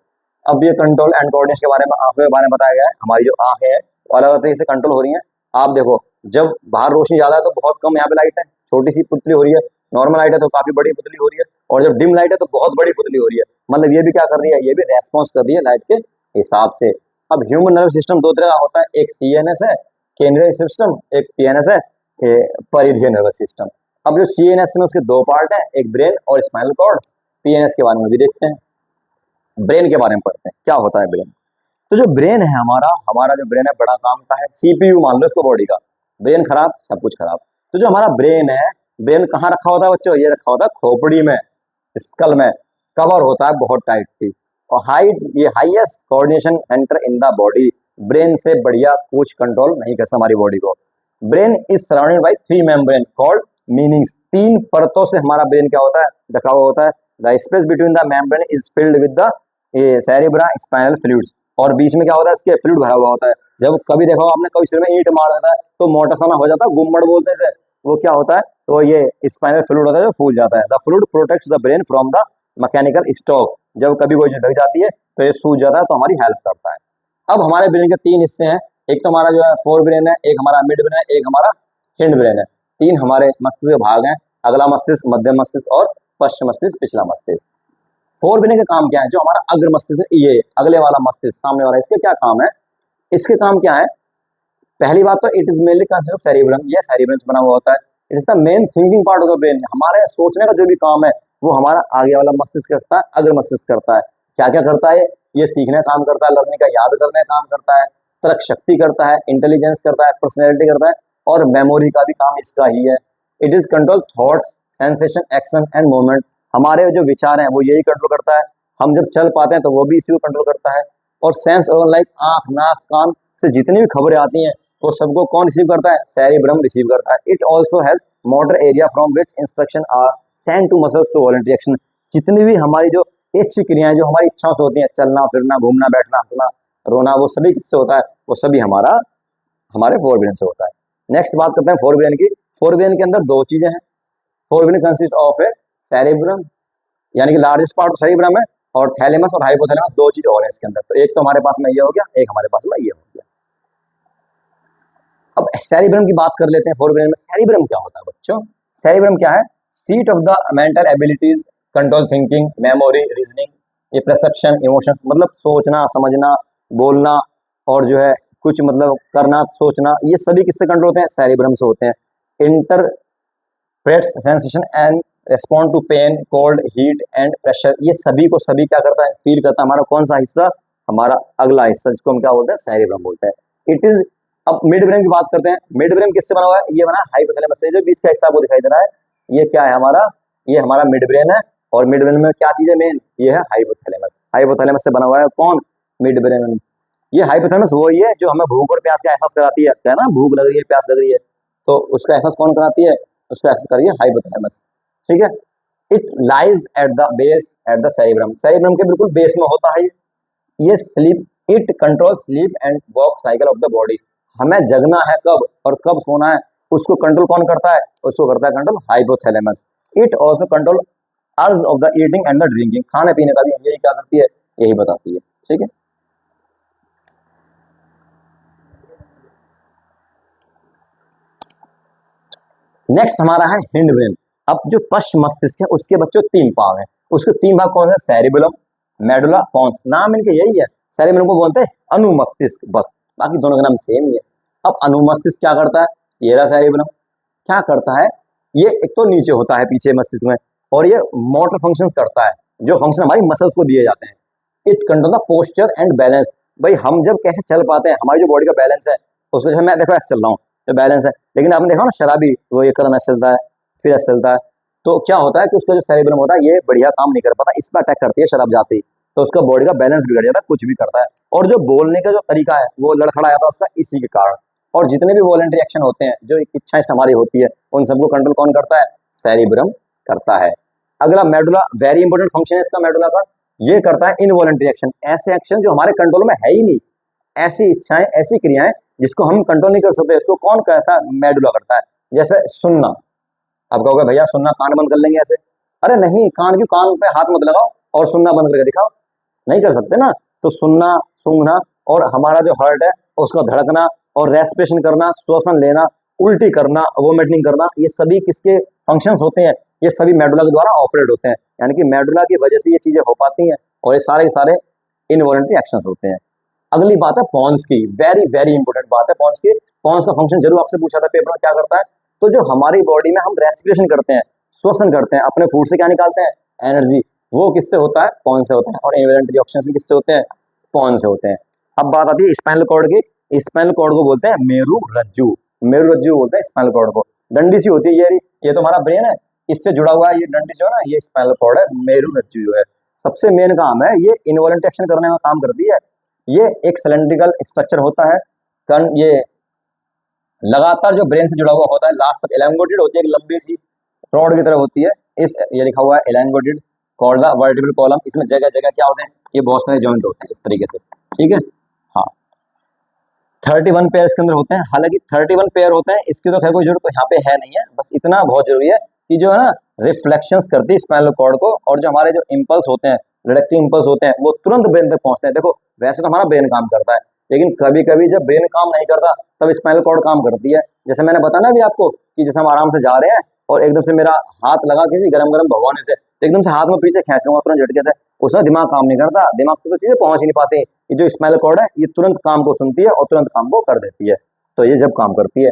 अब ये कंट्रोल एंड कोऑर्डिनेशन के बारे में, आंखों के बारे में बताया गया है। हमारी जो आंखें हैं वो अलग अलग तरीके से कंट्रोल हो रही हैं। आप देखो, जब बाहर रोशनी ज्यादा है तो बहुत कम यहाँ पे लाइट है, छोटी सी पुतली हो रही है, नॉर्मल लाइट है तो काफी बड़ी पुतली हो रही है, और जब डिम लाइट है तो बहुत बड़ी पुतली हो रही है। मतलब ये भी क्या कर रही है, ये भी रेस्पॉन्स कर रही है लाइट के हिसाब से। अब ह्यूमन नर्व सिस्टम दो तरह का होता है, एक CNS है, केंद्रीय सिस्टम, एक PNS है, परिधीय नर्वस सिस्टम। अब जो CNS में उसके दो पार्ट है, एक ब्रेन और स्पाइनल कॉर्ड। PNS के बारे में भी देखते हैं, ब्रेन के बारे में पढ़ते हैं, क्या होता है ब्रेन। तो जो ब्रेन है हमारा हमारा जो ब्रेन है, बड़ा काम का है, CPU मान लो इसको बॉडी का। ब्रेन खराब, सब कुछ खराब। तो जो हमारा ब्रेन है, ब्रेन कहाँ रखा होता है बच्चों, ये रखा होता है खोपड़ी में, स्कल में, कवर होता है बहुत टाइटली। और ये highest coordination centre in the body. Brain से बढ़िया कुछ कंट्रोल नहीं कर सकता हमारी बॉडी को। Brain is surrounded by 3 membrane called meanings. 3 परतों से हमारा ब्रेन क्या होता है, ढका हुआ होता है। The space between the membrane is filled with the cerebro spinal fluids, और बीच में क्या होता है, इसके फ्लूइड भरा हुआ होता है। जब कभी देखा आपने, कभी सिर में ईंट मार देता है तो मोटा सा हो जाता है, गुम्मड़ बोलते हैं, वो क्या होता है, तो ये स्पाइनल फ्लूइड होता है जो फूल जाता है। The fluid protects the brain from the mechanical stroke. जब कभी कोई चीज ढक जाती है तो ये सूज जाता है, तो हमारी हेल्प करता है। अब हमारे ब्रेन के 3 हिस्से हैं, एक तो हमारा जो है फोर ब्रेन है, एक हमारा मिड ब्रेन है, एक हमारा हिंड ब्रेन है। 3 हमारे मस्तिष्क के भाग हैं, अगला मस्तिष्क, मध्य मस्तिष्क और पश्चिम मस्तिष्क, पिछला मस्तिष्क। फोर ब्रेन का काम क्या है, जो हमारा अग्र मस्तिष्क, ये अगले वाला मस्तिष्क सामने वाला, इसके क्या काम है, इसके काम क्या है। पहली बात तो it is mainly consist of cerebrum, ये सेरिब्रम से बना हुआ होता है। It is the main thinking part of the brain. हमारे सोचने का जो भी काम है वो हमारा आगे वाला मस्तिष्क करता है, अग्र मस्तिष्क करता है। क्या क्या करता है, ये सीखने का काम करता है, लर्निंग का, याद करने का काम करता है, तर्क शक्ति करता है, इंटेलिजेंस करता है, पर्सनैलिटी करता है, और मेमोरी का भी काम इसका ही है। It is control thoughts, sensation, action and movement. हमारे जो विचार हैं वो यही कंट्रोल करता है। हम जब चल पाते हैं तो वो भी इसी को कंट्रोल करता है। और सेंस ऑर्गन लाइक आंख, नाक, कान से जितनी भी खबरें आती हैं वो सबको कौन रिसीव करता है, सेरिब्रम रिसीव करता है। It also has motor area from which instruction are send to muscles to voluntary action. जितनी भी हमारी जो इच्छा क्रियाएं जो हमारी इच्छाओं से होती हैं, चलना फिरना, घूमना बैठना, हंसना रोना, वो सभी किससे होता है, वो सभी हमारे फोर ब्रेन से होता है। नेक्स्ट बात करते हैं फोर ब्रेन की। फोर ब्रेन के अंदर 2 चीजें हैं, forebrain consist of A cerebrum, यानी कि लार्जेस्ट पार्ट सेरेब्रम है, और थैलेमस और हाइपोथैलेमस दो चीज और है इसके अंदर। तो एक तो हमारे पास में ये हो गया, एक हमारे पास में ये हो गया। अब सेरेब्रम की बात कर लेते हैं। फोरब्रेन में सेरेब्रम क्या होता है बच्चों? सेरेब्रम क्या है? Seat of the mental abilities, control thinking, memory, reasoning, ये परसेप्शन, इमोशंस, मतलब सोचना, समझना, बोलना, और जो है कुछ मतलब करना, सोचना, ये सभी किससे कंट्रोल होते हैं? सेरेब्रम से होते हैं। Interprets sensation and respond to pain, cold, heat and pressure, ये सभी को सभी क्या करता है? फील करता है। हमारा कौन सा हिस्सा? हमारा अगला हिस्सा, जिसको हम क्या बोलते हैं? सेरेब्रम बोलते हैं। इट इज, अब मिड ब्रेन की बात करते हैं। मिड ब्रेन किससे बना हुआ है? ये बना हाइपोथैलेमस से। जो बीच का हिस्सा आपको दिखाई दे रहा है, ये क्या है हमारा? ये हमारा मिड ब्रेन है। और मिड ब्रेन में क्या चीज है मेन? ये है हाइपोथैलेमस। हाइपोथैलेमस से बना हुआ है कौन? Mid brain. ये हाइपोथैलेमस वही है जो हमें भूख और प्यास का एहसास कराती है। क्या है ना, भूख लग रही है, प्यास लग रही है, तो उसका एहसास कौन कराती है? उसका एहसास करिए हाइपोथैलेमस। ठीक है। It lies at the base at the cerebrum, cerebrum के बिल्कुल बेस में होता है ये। Sleep, it control sleep and work cycle of the body, हमें जगना है कब और कब सोना है, उसको कंट्रोल कौन करता है? उसको करता है control hypothalamus. It also control अर्ज of the eating and the drinking, खाने पीने का भी यही क्या करती है? यही बताती है। ठीक है। नेक्स्ट हमारा है हिंड ब्रेन। अब जो पश्च मस्तिष्क है उसके बच्चों तीन भाग हैं। उसके तीन भाग कौन है? सेरिबेलम, मेडुला, पॉन्स, नाम इनके यही है। सेरिबेलम को बोलते हैं अनुमस्तिष्क, बस, बाकी दोनों का नाम सेम ही है। अब अनुमस्तिष्क क्या करता है? ये रहा सेरिबेलम, क्या करता है? ये एक तो नीचे होता है पीछे मस्तिष्क में, और ये मोटर फंक्शंस करता है, जो फंक्शन हमारी मसल्स को दिए जाते हैं। It control the posture and balance, भाई हम जब कैसे चल पाते हैं, हमारी जो बॉडी का बैलेंस है, उसको जैसे मैं देखो ऐसे चल रहा हूँ तो बैलेंस है, लेकिन आपने देखा ना शराबी, वो एक कदम ऐसे चलता है, फिर ऐसे चलता है, तो क्या होता है कि उसका जो सेरेब्रम होता है ये बढ़िया काम नहीं कर पाता, इस पर अटैक करती है शराब जाती है, तो उसका बॉडी का बैलेंस बिगड़ जाता है, कुछ भी करता है। और जो बोलने का जो तरीका है वो लड़खड़ा जाता है उसका इसी के कारण। और जितने भी वॉलेंटरी एक्शन होते हैं, जो इच्छाएं हमारी होती है, उन सबको कंट्रोल कौन करता है? सेरेब्रम करता है। अगला मेडुला, वेरी इंपॉर्टेंट फंक्शन है इसका मेडुला का, ये करता है इनवॉलेंटरी एक्शन, ऐसे एक्शन जो हमारे कंट्रोल में है ही नहीं, ऐसी इच्छाएं, ऐसी क्रियाएं जिसको हम कंट्रोल नहीं कर सकते, इसको कौन करता है? मेडुला करता है। जैसे सुनना, आप कहोगे भैया सुनना कान बंद कर लेंगे ऐसे, अरे नहीं, कान क्यों, कान पे हाथ मत लगाओ और सुनना बंद करके दिखाओ, नहीं कर सकते ना। तो सुनना, सूंघना, और हमारा जो हार्ट है उसका धड़कना, और रेस्पिरेशन करना, श्वसन लेना, उल्टी करना, वोमिटिंग करना, ये सभी किसके फंक्शंस होते हैं? ये सभी मेडुला के द्वारा ऑपरेट होते हैं, यानी कि मेडुला की वजह से ये चीजें हो पाती हैं, और ये सारे इनवॉलेंटरी एक्शंस होते हैं। अगली बात है पॉन्स की, वेरी वेरी इंपॉर्टेंट बात है पॉन्स की। पॉन्स का फंक्शन जरूर आपसे पूछा था पेपर में, क्या करता है? तो जो हमारी बॉडी में हम रेस्पिरेशन करते हैं, श्वसन करते हैं, अपने फूड से क्या निकालते हैं? एनर्जी, वो किससे होता है? पॉन से होता है। और इनवॉलेंटरी एक्शंस भी किससे होते हैं? पॉन से होते हैं। अब बात आती है स्पाइनल कॉर्ड की। स्पाइनल कॉर्ड को बोलते हैं मेरु रज्जु, मेरु रज्जु बोलते हैं स्पाइनल कॉर्ड को। डंडी सी होती है ये तो हमारा ब्रेन है, इससे जुड़ा हुआ है ये डंडी जो है ना, ये स्पाइनल कॉर्ड है। मेरु रज्जु जो है सबसे मेन काम है, ये इनवॉलेंटरी एक्शन करने में काम करती है। ये एक सिलेंड्रिकल स्ट्रक्चर होता है, ये लगातार जो ब्रेन से जुड़ा हुआ होता है, लास्ट तक एलांगोटेड होती है, एक लंबी सी रॉड की तरह होती है। इस ये लिखा हुआ है एलांगोटेड कॉल्ड द वर्टिब्रल कॉलम, इसमें जगह जगह क्या होते हैं? ये बहुत सारे जॉइंट होते हैं इस तरीके से। ठीक है, हाँ, 31 पेयर इसके अंदर होते हैं। हालांकि 31 पेयर होते हैं, इसकी तो खैर कोई जरूरत तो यहाँ पे है नहीं है, बस इतना बहुत जरूरी है कि जो है ना रिफ्लेक्शंस करती है स्पाइनल कॉर्ड को, और जो हमारे जो इंपल्स होते हैं, रिडक्टिव इंपल्स होते हैं, वो तुरंत ब्रेन तक पहुंचते हैं। देखो वैसे तो हमारा ब्रेन काम करता है, लेकिन कभी कभी जब ब्रेन काम नहीं करता तब स्पाइनल कॉर्ड काम करती है। जैसे मैंने बताया ना अभी आपको कि जैसे हम आराम से जा रहे हैं और एकदम से मेरा हाथ लगा किसी गरम गरम भगोने से, तो एकदम से हाथ में पीछे खींच लूंगा तुरंत झटके से, उसमें दिमाग काम नहीं करता, दिमाग को तो चीजें पहुंच ही नहीं पाती। ये जो स्पाइनल कॉर्ड है ये तुरंत काम को सुनती है और तुरंत काम को कर देती है, तो ये जब काम करती है।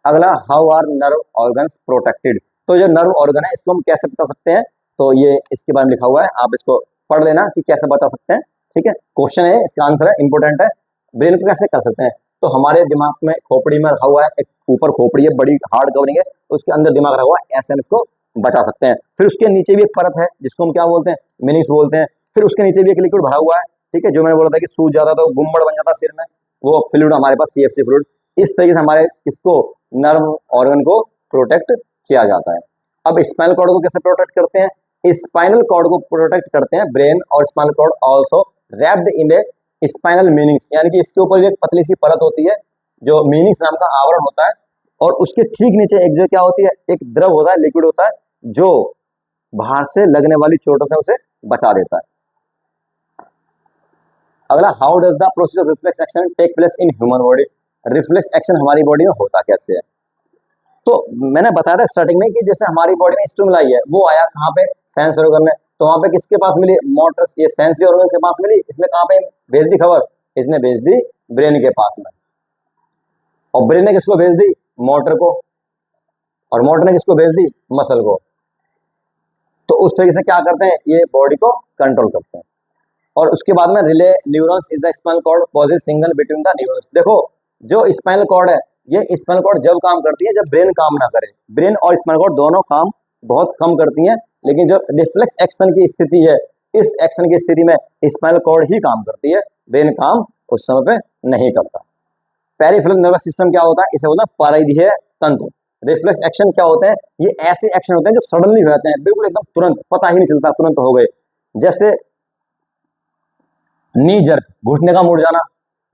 अगला, how are nerve organs protected, तो जो नर्व ऑर्गन है इसको हम कैसे बचा सकते हैं, तो ये इसके बारे में लिखा हुआ है, आप इसको पढ़ लेना कि कैसे बचा सकते हैं। ठीक है, क्वेश्चन है, इसका आंसर है, इंपॉर्टेंट है। ब्रेन को कैसे कर सकते हैं, तो हमारे दिमाग में खोपड़ी में रखा हुआ है, एक ऊपर खोपड़ी है, बड़ी हार्ड कवरिंग है, उसके अंदर दिमाग रखा हुआ है, ऐसे हम इसको बचा सकते हैं। फिर उसके नीचे भी एक परत है जिसको हम क्या बोलते हैं? मिनिक्स बोलते हैं। फिर उसके नीचे भी एक लिक्विड भरा हुआ है, ठीक है, जो मैंने बोला था कि सूज जाता तो गुम्बड़ बन जाता सिर में, वो फ्लूइड हमारे पास सीएफसी फ्लूइड। इस तरीके से हमारे इसको नर्व ऑर्गन को प्रोटेक्ट किया जाता है। अब स्पाइनल कॉर्ड को कैसे प्रोटेक्ट करते हैं? स्पाइनल कॉर्ड को प्रोटेक्ट करते हैं ब्रेन और spinal cord also wrapped in a spinal meanings, यानी कि इसके ऊपर एक पतली सी परत होती है जो मीनिंग्स नाम का आवरण होता है, और उसके ठीक नीचे एक जो क्या होती है, एक द्रव होता है, लिक्विड होता है, जो बाहर से लगने वाली चोटों से उसे बचा देता है। अगला, how does the process of reflex action take place in human body. Reflex action हमारी बॉडी में होता कैसे है? तो मैंने बताया था स्टार्टिंग में कि जैसे हमारी बॉडी में स्टिमुलाई है, वो आया कहाँ पे, सेंस ऑर्गन में, तो वहां पे किसके पास मिली, मोटर्स, ये सेंसरी ऑर्गन के पास मिली, इसने कहाँ पे भेज दी खबर, इसने भेज दी ब्रेन के पास में, और ब्रेन ने किसको भेज दी, मोटर को, और मोटर ने किसको भेज दी, मसल को। तो उस तरीके से क्या करते हैं, ये बॉडी को कंट्रोल करते हैं। और उसके बाद में relay neurons is the spinal cord passes signal between the neurons. देखो जो स्पाइनल कॉर्ड है, ये स्पाइनल कॉर्ड जब काम करती है जब ब्रेन काम ना करे, ब्रेन और स्पाइनल कॉर्ड दोनों काम बहुत कम करती हैं, लेकिन जब रिफ्लेक्स एक्शन की स्थिति है, इस एक्शन की स्थिति में स्पाइनल कॉर्ड ही काम करती है, ब्रेन काम उस समय पे नहीं करता। पेरिफेरल नर्वस सिस्टम क्या होता है, इसे बोलते हैं परिधीय तंत्र। रिफ्लेक्स एक्शन क्या होते हैं, ये ऐसे एक्शन होते हैं जो सडनली हो जाते हैं, बिल्कुल एकदम तुरंत, पता ही नहीं चलता, तुरंत हो गए। जैसे नी जर्क, घुटने का मुड़ जाना,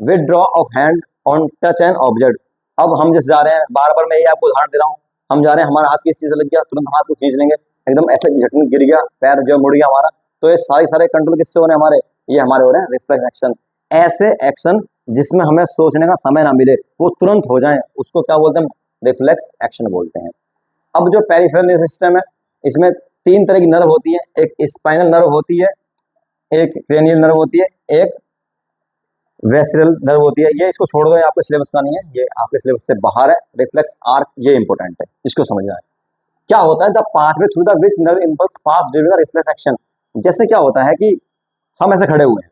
withdraw of hand on touch and object. अब हम जैसे जा रहे हैं, बार बार मैं ये आपको उदाहरण दे रहा हूँ, हम जा रहे हैं, हमारा हाथ किस चीज से लग गया, तुरंत हाथ को खींच लेंगे, एकदम ऐसे झटन गिर गया, पैर जो मुड़ गया हमारा, तो ये सारे कंट्रोल किससे हो रहे हैं हमारे, ये हमारे हो रहे हैं रिफ्लेक्स एक्शन। ऐसे एक्शन जिसमें हमें सोचने का समय ना मिले, वो तुरंत हो जाए, उसको क्या बोलते हैं, रिफ्लेक्स एक्शन बोलते हैं। अब जो पेरिफेरल नर्वस सिस्टम है, इसमें 3 तरह की नर्व होती है, एक स्पाइनल नर्व होती है, एक क्रेनियल नर्व होती है, एक वेसिरल नर्व होती है। ये इसको छोड़ दो, ये आपके सिलेबस का नहीं है, ये आपके सिलेबस से बाहर है। रिफ्लेक्स आर्क ये इंपॉर्टेंट है, इसको समझना है। क्या होता है, the pathway through the which nerve impulse pass during the reflex action. जैसे क्या होता है कि हम ऐसे खड़े हुए हैं,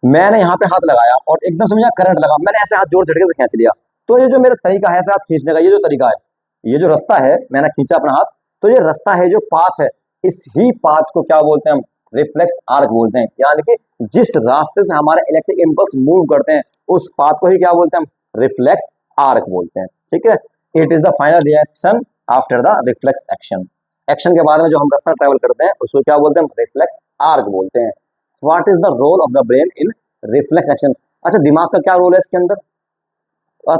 मैंने यहाँ पे हाथ लगाया और एकदम से मुझे करंट लगा, मैंने ऐसे हाथ जोर झटके से खींच लिया, तो ये जो मेरा तरीका है ऐसे हाथ खींचने का, ये जो तरीका है, ये जो रास्ता है, मैंने खींचा अपना हाथ, तो ये रास्ता है, जो पाथ है, इस ही पाथ को क्या बोलते हैं हम, रिफ्लेक्स आर्क बोलते हैं। यानी कि जिस रास्ते से हमारे इलेक्ट्रिक इंपल्स मूव करते हैं, उस पाथ को ही क्या बोलते हैं हम, रिफ्लेक्स आर्क बोलते हैं। ठीक है, it is the final reaction after the reflex action. Action के बाद में जो हम रास्ता ट्रेवल करते हैं उसको क्या बोलते हैं, रिफ्लेक्स आर्क बोलते हैं। What is the role of the brain in reflex action. अच्छा, दिमाग का क्या रोल है इसके अंदर,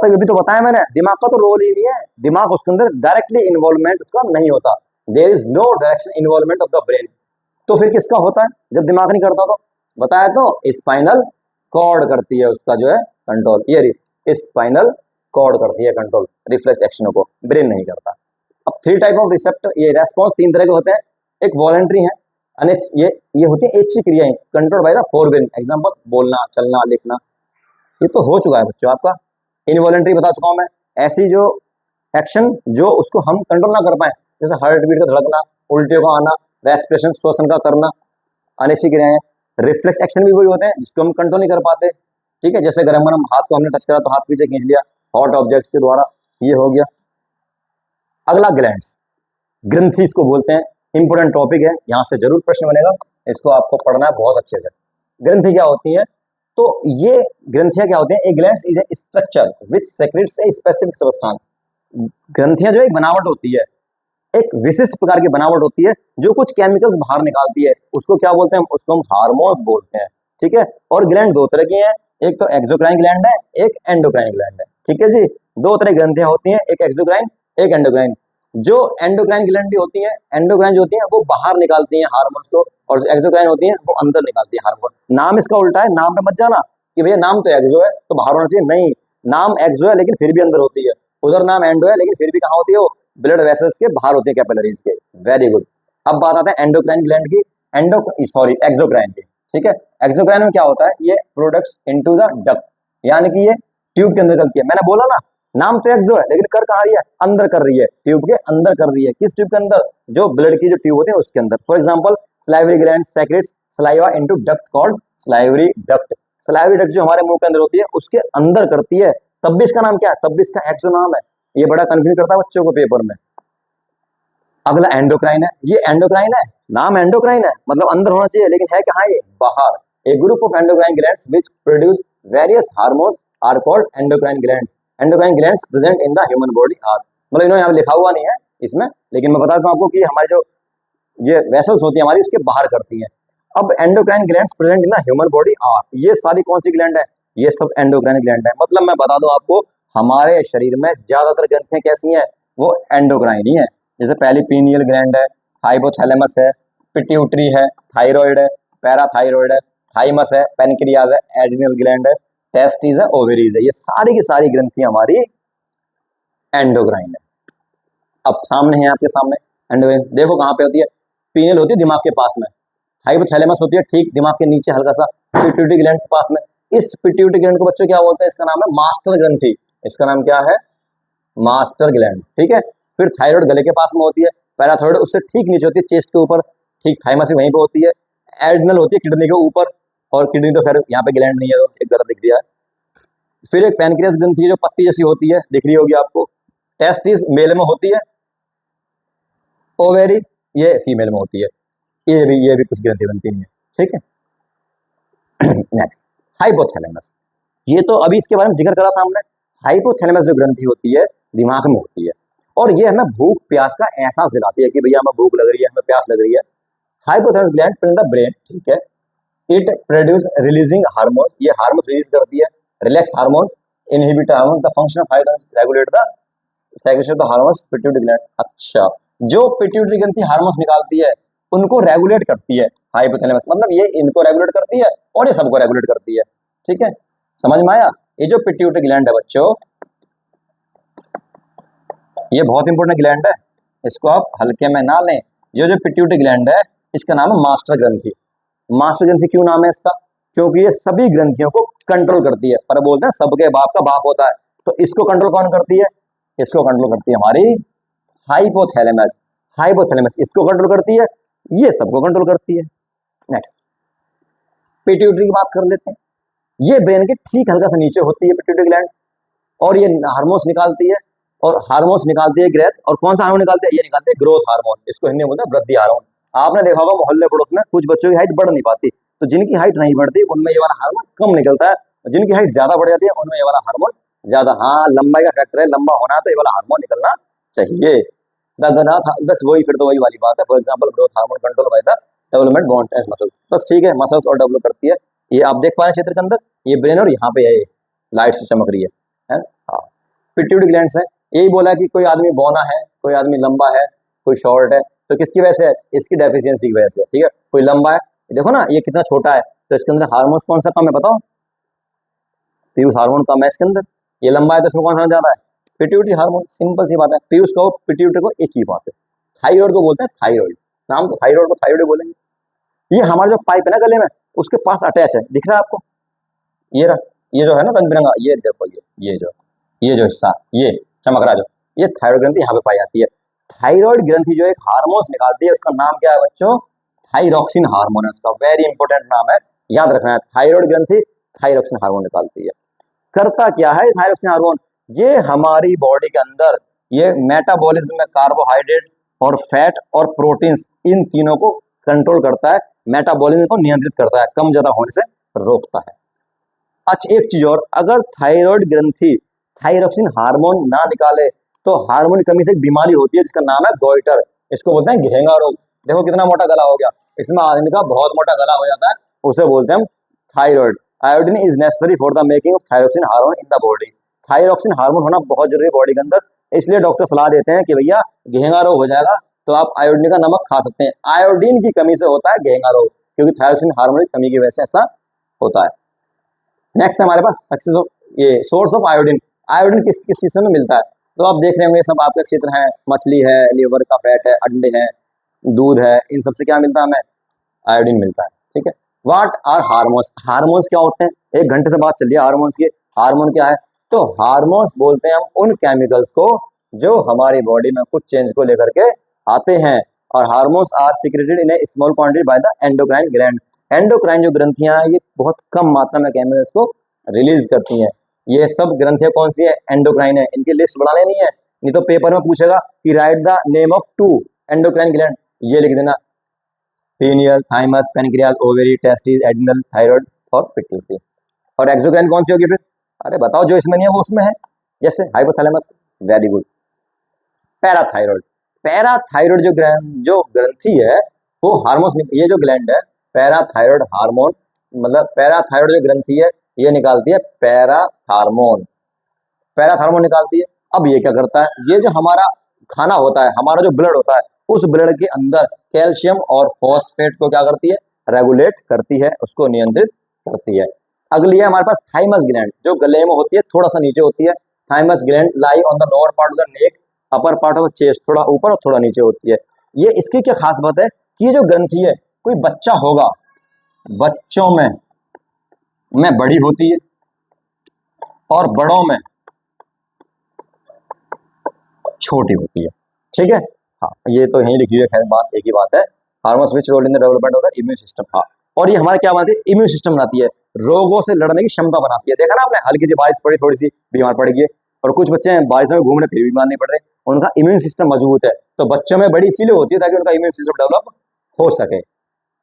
ये भी तो बताया मैंने, दिमाग का तो रोल ही नहीं है, दिमाग उसके अंदर डायरेक्टली इन्वॉल्वमेंट उसका नहीं होता, there is no direction involvement of the brain. तो फिर किसका होता है जब दिमाग नहीं करता, तो बताया तो स्पाइनल कॉर्ड करती है उसका जो है कंट्रोल, ये स्पाइनल कॉर्ड करती है कंट्रोल रिफ्लेक्स एक्शनों को, ब्रेन नहीं करता। अब 3 टाइप ऑफ रिसेप्टर, ये रेस्पॉन्स 3 तरह के होते हैं, एक वॉलेंट्री है, ये होती है ऐच्छिक क्रियाएं control by the forebrain, example बोलना, चलना, लिखना, ये तो हो चुका है बच्चों आपका। इनवॉलेंट्री बता चुका हूं मैं, ऐसी जो एक्शन जो उसको हम कंट्रोल ना कर पाए, जैसे हार्ट बीट का धड़कना, उल्टियों का आना, रेस्पिरेशन, श्वसन का करना, अनैच्छिक क्रियाएं। रिफ्लेक्स एक्शन भी वही होते हैं जिसको हम कंट्रोल नहीं कर पाते। ठीक है, जैसे गरम गरम हाथ को हमने टच करा तो हाथ पीछे खींच लिया, हॉट ऑब्जेक्ट्स के द्वारा, ये हो गया। अगला ग्लैंड्स, ग्रंथि इसको बोलते हैं, इंपोर्टेंट टॉपिक है, यहाँ से जरूर प्रश्न बनेगा, इसको आपको पढ़ना है बहुत अच्छे से। ग्रंथि क्या होती है, तो ये ग्रंथियां क्या होती हैं, a glands is a structure which secretes a specific substance. ग्रंथियां जो एक बनावट होती है, एक विशिष्ट प्रकार की बनावट होती है जो कुछ केमिकल्स बाहर निकालती है, उसको क्या बोलते हैं, उसको हम हार्मोन्स बोलते हैं। ठीक है, और ग्लैंड 2 तरह की हैं, एक तो एक्सोक्राइन ग्लैंड है, एक एंडोक्राइन ग्लैंड है। ठीक है जी, 2 तरह की ग्रंथियां होती हैं, एक एक्सोक्राइन, एक एंडोक्राइन। जो एंडोक्राइन ग्लैंड होती है, एंडोक्राइन जो होती है वो बाहर निकालती हैं हार्मोन्स को, और एक्सोक्राइन होती है वो अंदर निकालती है हार्मोन। नाम इसका उल्टा है, नाम पे मत जाना कि भैया नाम तो एक्सो है तो बाहर होना चाहिए, नहीं, नाम एक्सो है लेकिन फिर भी अंदर होती है, उधर नाम एंडो है लेकिन फिर भी कहाँ होती है, वो ब्लड वेसल्स के बाहर होती है, कैपिलरीज के। Very good. अब बात आता है एंडोक्राइन ग्लैंड की, एक्सोक्राइन की। ठीक है, एक्सोक्राइन में क्या होता है, ये प्रोडक्ट्स इनटू द डक्ट, यानी कि ये ट्यूब के अंदर चलती है। मैंने बोला ना, नाम तो एक्सो है लेकिन कर कहाँ रही है, अंदर कर रही है, ट्यूब के अंदर कर रही है। किस ट्यूब के अंदर, जो ब्लड की जो ट्यूब होती है उसके अंदर। For example salivary gland secrets saliva into duct called salivary duct. Salivary duct जो हमारे मुंह के अंदर होती है उसके अंदर करती है, तब भी इसका नाम क्या है, तब भी इसका एक्सो नाम है। ये बड़ा कंफ्यूज करता है बच्चों को पेपर में। अगला एंडोक्राइन है, ये एंडोक्राइन है, नाम एंडोक्राइन है मतलब अंदर होना चाहिए, लेकिन है कहाँ ये, बाहर। A group of endocrine glands which produce various hormones are called endocrine glands. Endocrine glands present in the human body are, मतलब इन्होंने यहाँ लिखा हुआ नहीं है इसमें, लेकिन मैं बताता हूँ आपको कि हमारे जो ये वेसल्स होती है हमारी उसके बाहर करती हैं। अब endocrine glands present in the human body are, ये सारी कौन सी ग्लैंड है, ये सब एंडोक्राइन ग्लैंड है। मतलब मैं बता दूं आपको, हमारे शरीर में ज्यादातर ग्रंथियां कैसी हैं, वो एंडोक्राइन ही है। जैसे पहली पीनियल ग्लैंड है, हाइपोथैलेमस है, पिट्यूटरी है, थायराइड है, पैराथायराइड है, थाइमस है, पेनक्रियाज है, एड्रिनल ग्लैंड है, टेस्टिस है, ओवेरीज है। ये सारी की सारी ग्रंथियां हमारी एंडोक्राइन है। अब सामने है आपके सामने एंडोक्राइन, देखो कहाँ पे होती है, पीनियल होती है दिमाग के पास में, हाइपोथैलेमस होती है ठीक दिमाग के नीचे हल्का सा, पिट्यूटरी ग्लैंड के पास में। इस पिट्यूटरी ग्लैंड को बच्चों क्या बोलते हैं, इसका नाम है मास्टर ग्रंथि। इसका नाम क्या है, मास्टर ग्लैंड, ठीक है। फिर थायराइड गले के पास में होती है, पैराथायराइड उससे ठीक नीचे होती है, चेस्ट के ऊपर, ठीक थाइमस भी वहीं पे होती है। एड्रिनल होती है किडनी के ऊपर, और किडनी तो खैर यहाँ पे ग्लैंड नहीं है, तो एक गलत दिख दिया है। फिर एक पैनक्रियास ग्रंथि है जो पत्ती जैसी होती है, दिख रही होगी आपको। टेस्टिस मेल में होती है, ओवेरी ये फीमेल में होती है। ये भी कुछ ग्रंथि बनती नहीं है, ठीक है। नेक्स्ट हाइपोथैलेमस, ये तो अभी इसके बारे में जिक्र करा था हमने। हाइपोथैलेमस जो ग्रंथि होती है दिमाग में होती है, और ये हमें भूख प्यास का एहसास दिलाती है कि भैया हमें भूख लग रही है, हमें प्यास लग रही है। Hypothalamus gland in the brain, ठीक है, इट प्रोड्यूस रिलीजिंग हार्मोन, ये हार्मोन रिलीज करती है, relax hormone, inhibit hormone, the function of hypothalamus regulate the secretion of the hormones pituitary gland. अच्छा, जो पिट्यूटरी ग्रंथि हार्मोन्स निकालती है उनको रेगुलेट करती है हाइपोथैलेमस, मतलब ये इनको रेगुलेट करती है और ये सबको रेगुलेट करती है, ठीक है। समझ में आया। ये जो पिट्यूटरी ग्लैंड है बच्चों, ये बहुत इंपॉर्टेंट ग्लैंड है, इसको आप हल्के में ना लें। ये जो पिट्यूटरी ग्लैंड है इसका नाम है मास्टर ग्रंथि। मास्टर ग्रंथि क्यों नाम है इसका, क्योंकि ये सभी ग्रंथियों को कंट्रोल करती है। पर बोलते हैं सबके बाप का बाप होता है, तो इसको कंट्रोल कौन करती है, इसको कंट्रोल करती है हमारी हाइपोथैलेमस। हाइपोथैलेमस इसको कंट्रोल करती है, ये सबको कंट्रोल करती है। नेक्स्ट पिट्यूटरी की बात कर लेते हैं। ये ब्रेन के ठीक हल्का सा नीचे होती है पिट्यूटरी ग्लैंड, और ये हार्मोन्स निकालती है, और हार्मोन्स निकालती है ग्रेथ, और कौन सा हार्मोन निकालती है, ये निकालते हैं ग्रोथ हार्मोन, इसको हिंदी में बोलते हैं वृद्धि हार्मोन। आपने देखा होगा मोहल्ले पड़ोस में कुछ बच्चों की हाइट बढ़ नहीं पाती, तो जिनकी हाइट नहीं बढ़ती उनमें ये वाला हार्मोन कम निकलता है, और जिनकी हाइट ज्यादा बढ़ जाती है उनमें ये वाला हार्मोन ज्यादा। हाँ, लंबाई का फैक्टर है, लंबा होना है तो ये वाला हार्मोन निकलना चाहिए। बस वही, फिर तो वही वाली बात है। For example growth hormone control by the development bond muscles, बस ठीक है, मसल्स और डेवलप करती है। ये आप देख पा रहे हैं क्षेत्र के अंदर, ये ब्रेन और यहाँ पे है, लाइट से चमक रही है। हाँ, पिट्यूटरी ग्लैंड्स है। यही बोला कि कोई आदमी बौना है, कोई आदमी लंबा है, कोई शॉर्ट है, तो किसकी वजह से है, इसकी डेफिशिएंसी की वजह से, ठीक है। कोई लंबा है, देखो ना ये कितना छोटा है, तो इसके अंदर हार्मोन्स कौन सा कम है बताओ, पीयूष हार्मोन कम है इसके अंदर। ये लंबा है तो इसमें कौन सा ज्यादा है, पिट्यूटरी हार्मोन। सिंपल सी बात है, पीयूष को पिट्यूटरी को एक ही बात है। थायराइड को बोलते हैं थायराइड, नाम तो थायराइड को थायराइड बोलेंगे। ये हमारा जो पाइप है ना गले में, उसके पास अटैच है, दिख रहा है आपको, ये रहा, ये जो है ना रंग बिरंगा, ये देखो, ये जो हिस्सा, ये चमक रहा जो, ये थायराइड ग्रंथि यहाँ पे पाई जाती है। थायराइड ग्रंथि जो एक हार्मोन्स निकालती है, उसका नाम क्या है बच्चों, थायरॉक्सिन हार्मोन है उसका, वेरी इंपॉर्टेंट नाम है, याद रखना है। थायराइड ग्रंथि थायरॉक्सिन हार्मोन निकालती है। करता क्या है थायरॉक्सिन हार्मोन, ये हमारी बॉडी के अंदर ये मेटाबॉलिज्म में कार्बोहाइड्रेट और फैट और प्रोटीन्स, इन तीनों को कंट्रोल करता है, मेटाबॉलिज्म को नियंत्रित करता है, कम ज्यादा होने से रोकता है। अच्छा एक चीज और, अगर थायराइड ग्रंथि थायरॉक्सिन हार्मोन ना निकाले तो हार्मोन की कमी से एक बीमारी होती है जिसका नाम है गोइटर, इसको बोलते हैं घेंगा रोग। देखो कितना मोटा गला हो गया, इसमें आदमी का बहुत मोटा गला हो जाता है, उसे बोलते हैं thyroid. Iodine is necessary for the making of thyroxine hormone in the body. Thyroxine hormone होना बहुत जरूरी है बॉडी के अंदर, इसलिए डॉक्टर सलाह देते हैं कि भैया घेंगा रोग हो जाएगा तो आप आयोडीन का नमक खा सकते हैं। आयोडीन की कमी से होता है घेंगा रोग, क्योंकि थायरॉक्सिन हार्मोन की कमी की वजह से ऐसा होता है। नेक्स्ट हमारे पास सक्सेस ऑफ ये सोर्स ऑफ आयोडीन। आयोडीन किस किस चीज में मिलता है, तो आप देख रहे होंगे सब आपके क्षेत्र है, मछली है, लीवर का फैट है, अंडे हैं, दूध है, इन सबसे क्या मिलता है हमें, आयोडीन मिलता है, ठीक है। व्हाट आर हार्मोन्स, हार्मोन्स क्या होते हैं, एक घंटे से बात चल रही है हार्मोन्स की। हार्मोन क्या है, तो हार्मोन्स बोलते हैं हम उन केमिकल्स को जो हमारी बॉडी में कुछ चेंज को लेकर के आते हैं, और hormones are secreted in a small quantity by the endocrine gland. Endocrine जो ग्रंथियां हैं ये बहुत कम मात्रा में केमिकल्स को रिलीज करती हैं। ये सब ग्रंथियां कौन सी है, एंडोक्राइन है। इनकी लिस्ट बना लेनी है, नहीं तो पेपर में पूछेगा कि right the name of 2 endocrine gland, ये लिख देना, pineal, thymus, pancreas, ovary, testis, adrenal, thyroid और पिट्यूटरी। और एक्सोक्राइन कौन सी होगी फिर, अरे बताओ, जो इसमें नहीं है वो उसमें है, जैसे hypothalamus, very good. Parathyroid, parathyroid जो ग्रंथि है वो हार्मोन्स, ये जो ग्लैंड है पैराथायराइड हार्मोन, मतलब पैराथायराइड जो ग्रंथि है ये निकालती है पैराथार्मोन। पैराथार्मोन निकालती है। अब ये क्या करता है, ये जो हमारा खाना होता है, हमारा जो ब्लड होता है, उस ब्लड के अंदर कैल्शियम और फॉस्फेट को क्या करती है, रेगुलेट करती है, उसको नियंत्रित करती है। अगली है हमारे पास थाइमस ग्लैंड, जो गले में होती है, थोड़ा सा नीचे होती है। Thymus gland lie on the lower part of the neck, upper part of the chest, थोड़ा ऊपर और थोड़ा नीचे होती है। ये इसकी क्या खास बात है कि ये जो ग्रंथि है, कोई बच्चा होगा, बच्चों में बड़ी होती है और बड़ों में छोटी होती है। ठीक है, हाँ, ये तो यही लिखी हुई है, खैर बात एक ही बात है। Hormones which role in the development of the immune system. हाँ, और ये हमारे क्या बनाती है, इम्यून सिस्टम बनाती है, रोगों से लड़ने की क्षमता बनाती है। देखा ना आपने, हल्की सी बारिश पड़ी, थोड़ी सी बीमार पड़ गई, और कुछ बच्चे हैं बारिश में घूम रहे फिर बीमार नहीं पड़ रहे, उनका इम्यून सिस्टम मजबूत है। तो बच्चों में बड़ी इसीलिए होती है ताकि उनका इम्यून सिस्टम डेवलप हो सके।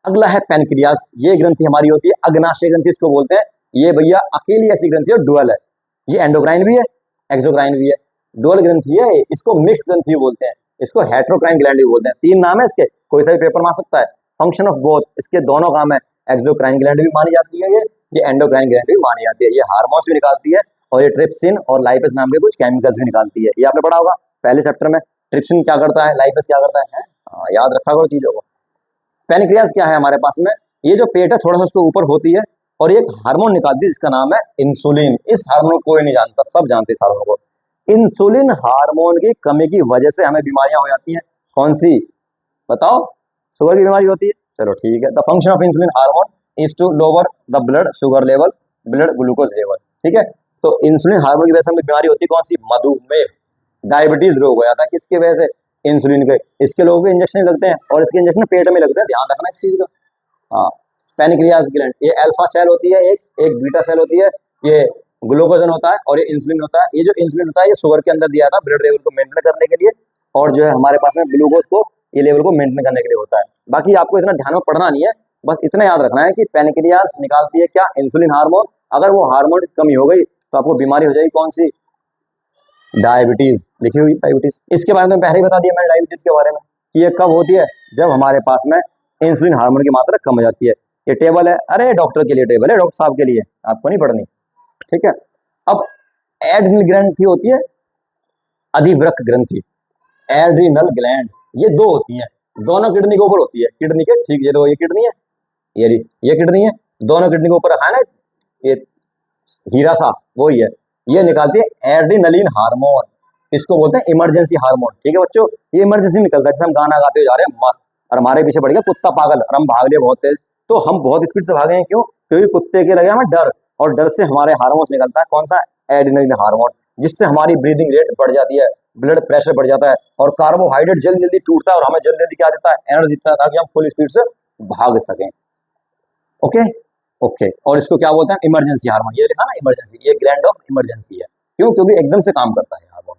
अगला है पैनक्रियाज, ये ग्रंथि हमारी होती है अग्नाशय ग्रंथि इसको बोलते हैं। ये भैया अकेली ऐसी ग्रंथि है, डुअल है, ये एंडोक्राइन भी है, एक्सोक्राइन भी है, डुअल ग्रंथि है। इसको मिक्स ग्रंथि बोलते हैं, इसको हेट्रोक्राइन ग्लैंड भी बोलते हैं। तीन नाम है इसके, कोई सा भी पेपर में आ सकता है। फंक्शन ऑफ बोथ, इसके दोनों काम है, एक्सोक्राइन ग्लैंड भी मानी जाती है, ये एंडोक्राइन ग्लैंड भी मानी जाती है। ये हार्मोन्स भी निकालती है और ये ट्रिप्सिन और लाइपेस नाम के कुछ केमिकल्स भी निकालती है। ये आपने पढ़ा होगा पहले चैप्टर में, ट्रिप्सिन क्या करता है, लाइपेस क्या करता है, याद रखा करो चीजों को। पैनक्रियाज क्या है हमारे पास में, ये जो पेट है थोड़ा सा उसके ऊपर होती है और एक हार्मोन निकालती है जिसका नाम है इंसुलिन। इस हार्मोन को कोई नहीं जानता, सब जानते हैं इस हार्मोन को। इंसुलिन हार्मोन की कमी की वजह से हमें बीमारियां हो जाती हैं। कौन सी बताओ, शुगर की बीमारी होती है। चलो ठीक है, the function of insulin hormone is to lower the blood sugar level, blood glucose level. ठीक है, तो इंसुलिन हार्मोन की वजह से हमें बीमारी होती है कौन सी, मधुमेह, डायबिटीज रोग हो जाता है। किसकी वजह से, इंसुलिन के। इसके लोगों के इंजेक्शन लगते हैं और इसके इंजेक्शन पेट में लगते हैं, ध्यान रखना इस चीज का। हाँ, पैनक्रियाज ग्लैंड, ये अल्फा सेल होती है, एक बीटा सेल होती है, ये ग्लूकोजन होता है और ये इंसुलिन होता है। ये जो इंसुलिन होता है ये शुगर के अंदर दिया था ब्लड लेवल को मेंटेन करने के लिए, और जो है हमारे पास में ग्लूकोज को, ये लेवल को मेंटेन करने के लिए होता है। बाकी आपको इतना ध्यान में पढ़ना नहीं है, बस इतना याद रखना है कि पैनक्रियाज निकालती है क्या, इंसुलिन हार्मोन। अगर वो हार्मोन की कमी हो गई तो आपको बीमारी हो जाएगी कौन सी, डायबिटीज, लिखी हुई डायबिटीज। इसके बारे में पहले ही बता दिया मैंने डायबिटीज के बारे में कि ये कब होती है, जब हमारे पास में इंसुलिन हार्मोन की मात्रा कम हो जाती है। ये टेबल है, अरे डॉक्टर के लिए टेबल है, डॉक्टर साहब के लिए, आपको नहीं पढ़नी। ठीक है, अब एड्रिनल ग्रंथि होती है, अधिवृक्क ग्रंथि, एड्रिनल ग्लैंड, ये दो होती हैं, दोनों किडनी के ऊपर होती है, किडनी के ठीक, ये दो, ये किडनी है, ये किडनी है, दोनों किडनी के ऊपर रखा है ना ये हीरा सा, वही है। ये निकालती है एड्रिनलिन हार्मोन, इसको बोलते हैं इमरजेंसी हार्मोन। ठीक है बच्चों, ये इमरजेंसी निकलता है, जैसे हम गाना गाते हुए जा रहे हैं मस्त, और हमारे पीछे बढ़ गया कुत्ता पागल और हम भाग लिए बहुत तेज, तो हम बहुत स्पीड से भागे हैं, क्यों, क्योंकि कुत्ते के लगे हमें डर, और डर से हमारे हार्मोन निकलता है कौन सा, एड्रिनलिन हार्मोन, जिससे हमारी ब्रीदिंग रेट बढ़ जाती है, ब्लड प्रेशर बढ़ जाता है, और कार्बोहाइड्रेट जल्दी जल्दी टूटता है और हमें जल्दी जल्दी क्या देता है, एनर्जी देता है, ताकि हम फुल स्पीड से भाग सकें। ओके ओके, और इसको क्या बोलते हैं, इमरजेंसी हार्मोन। ये लिखा ना इमरजेंसी, ये ग्लैंड ऑफ इमरजेंसी है, क्यों, क्योंकि एकदम से काम करता है हार्मोन।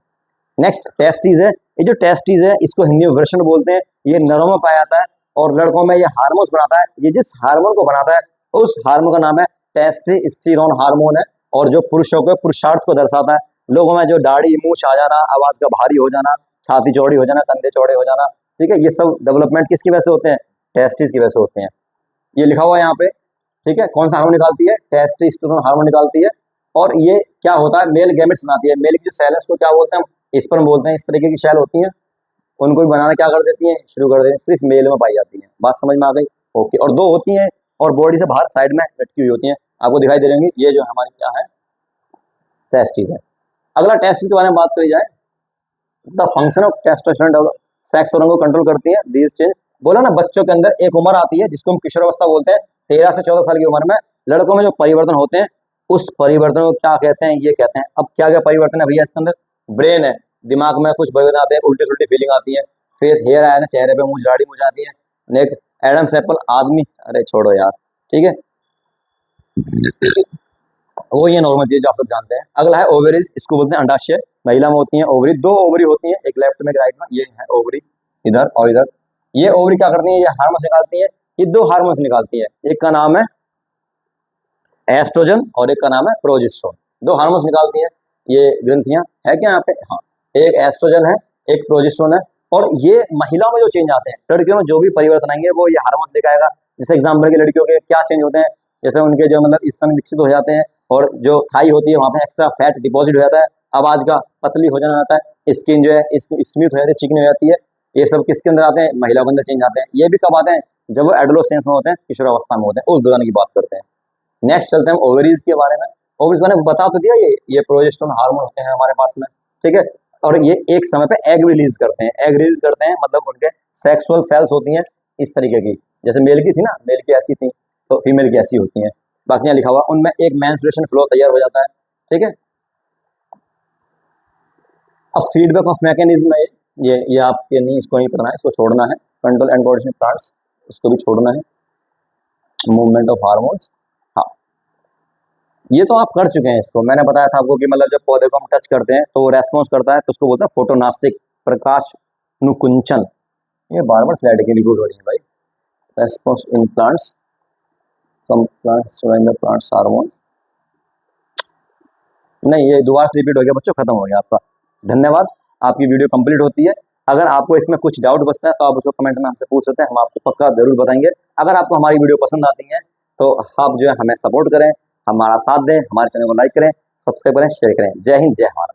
नेक्स्ट टेस्टिस है, ये जो टेस्टिस है इसको हिंदी में वृषण बोलते हैं, ये नरों में पाया जाता है और लड़कों में ये हार्मोन्स बनाता है। ये जिस हार्मोन को बनाता है उस हार्मोन का नाम है टेस्टोस्टेरोन हार्मोन है, और जो पुरुषों के पुरुषार्थ को दर्शाता है। लोगों में जो दाढ़ी मूछ आ जाना, आवाज का भारी हो जाना, छाती चौड़ी हो जाना, कंधे चौड़े हो जाना, ठीक है, ये सब डेवलपमेंट किसकी वजह से होते हैं, टेस्टिस की वजह से होते हैं। ये लिखा हुआ है यहाँ पे, ठीक है, कौन सा हार्मोन निकालती है, टेस्टोस्टेरोन हार्मोन निकालती है। और ये क्या होता है, मेल गैमेट्स बनाती है, मेल की जो सेल है उसको क्या बोलते हैं, स्पर्म बोलते हैं। इस तरीके की सेल होती हैं, उनको भी बनाना क्या कर देती हैं, शुरू कर देती हैं, सिर्फ मेल में पाई जाती हैं। बात समझ में आ गई, ओके। और दो होती हैं और बॉडी से बाहर साइड में लटकी हुई होती हैं, आपको दिखाई दे रही होंगी, ये जो हमारी क्या है, टेस्टिस है। अगला टेस्टिस के बारे में बात करी जाए, the function of testosterone develop, sex hormone को कंट्रोल करती है। दीज चेंज, बोला ना बच्चों के अंदर एक उम्र आती है जिसको हम किशोरावस्था बोलते हैं, 13 से 14 साल की उम्र में लड़कों में जो परिवर्तन होते हैं उस परिवर्तन को क्या कहते हैं, ये कहते हैं। अब क्या क्या परिवर्तन है भैया इसके अंदर, ब्रेन है, दिमाग में कुछ परिवर्तन आते हैं, उल्टी सुल्टी फीलिंग आती है, फेस हेयर आया ना, चेहरे पे मुझ दाढ़ी मुझ आती है, नेक एडम एप्पल आदमी, अरे छोड़ो यार, ठीक है, वो ये नॉर्मल चीज आप सब जानते हैं। अगला है ओवरीज, इसको बोलते हैं अंडाशय, महिला में होती है ओवरी, दो ओवरी होती है, एक लेफ्ट में एक राइट में, ये है ओवरी इधर और इधर। ये ओवरी क्या करती है, ये हार्मोन्स निकालती है, ये दो हार्मोन्स निकालती है, एक का नाम है एस्ट्रोजन और एक का नाम है प्रोजेस्टेरोन, दो हार्मोन्स निकालती है ये ग्रंथियां, है क्या यहाँ पे, हाँ, एक एस्ट्रोजन है एक प्रोजेस्टेरोन है। और ये महिलाओं में जो चेंज आते हैं, लड़कियों में जो भी परिवर्तन आएंगे वो ये हार्मोन्स दिखाएगा। जैसे एग्जाम्पल के लड़कियों के क्या चेंज होते हैं, जैसे उनके जो मतलब स्तन विकसित हो जाते हैं और जो थाई होती है वहां पे एक्स्ट्रा फैट डिपॉजिट हो जाता है। आवाज का पतली हो जाना आता है, स्किन जो है स्मूथ हो जाती है, चिकनी हो जाती है। ये सब किसके अंदर आते हैं? महिला के अंदर चेंज आते हैं। ये भी कब आते हैं? जब वो एडोलेसेंस में होते हैं, किशोरावस्था में होते हैं, उस दौरान की बात करते हैं। नेक्स्ट चलते हैं ओवरीज के बारे में। ओवरीज मैंने बता तो दिया, ये प्रोजेस्टेरोन हार्मोन होते हैं हमारे पास में, ठीक है। और ये एक समय पे एग रिलीज करते हैं। एग रिलीज करते हैं मतलब उनके सेक्सुअल सेल्स होती हैं इस तरीके की, जैसे मेल की थी ना, मेल की ऐसी थी तो फीमेल की ऐसी होती हैं। बाकी यहाँ लिखा हुआ उनमें एक मेंस्ट्रुएशन फ्लो तैयार हो जाता है, ठीक है। अब फीडबैक ऑफ मैकेनिज्म है ये आपके नहीं, इसको नहीं पढ़ना है, इसको छोड़ना है। कंट्रोल एंड कोऑर्डिनेशन प्लांट्स, इसको भी छोड़ना है। मूवमेंट ऑफ हार्मोन्स, हाँ ये तो आप कर चुके हैं। इसको मैंने बताया था आपको कि मतलब जब पौधे को हम टच करते हैं तो वो रेस्पॉन्स करता है, तो उसको बोलते हैं फोटोनास्टिक, प्रकाश नुकुंचन। ये बार बार स्लाइड के लिए गुड हो रही है भाई। Response in plants, some plants when the plants hormones, नहीं ये दोबारा से रिपीट हो गया बच्चों, खत्म हो गया आपका। धन्यवाद, आपकी वीडियो कंप्लीट होती है। अगर आपको इसमें कुछ डाउट बचता है तो आप उसको कमेंट में हमसे पूछ सकते हैं, हम आपको पक्का जरूर बताएंगे। अगर आपको हमारी वीडियो पसंद आती है तो आप जो है हमें सपोर्ट करें, हमारा साथ दें, हमारे चैनल को लाइक करें, सब्सक्राइब करें, शेयर करें। जय हिंद, जय भारत।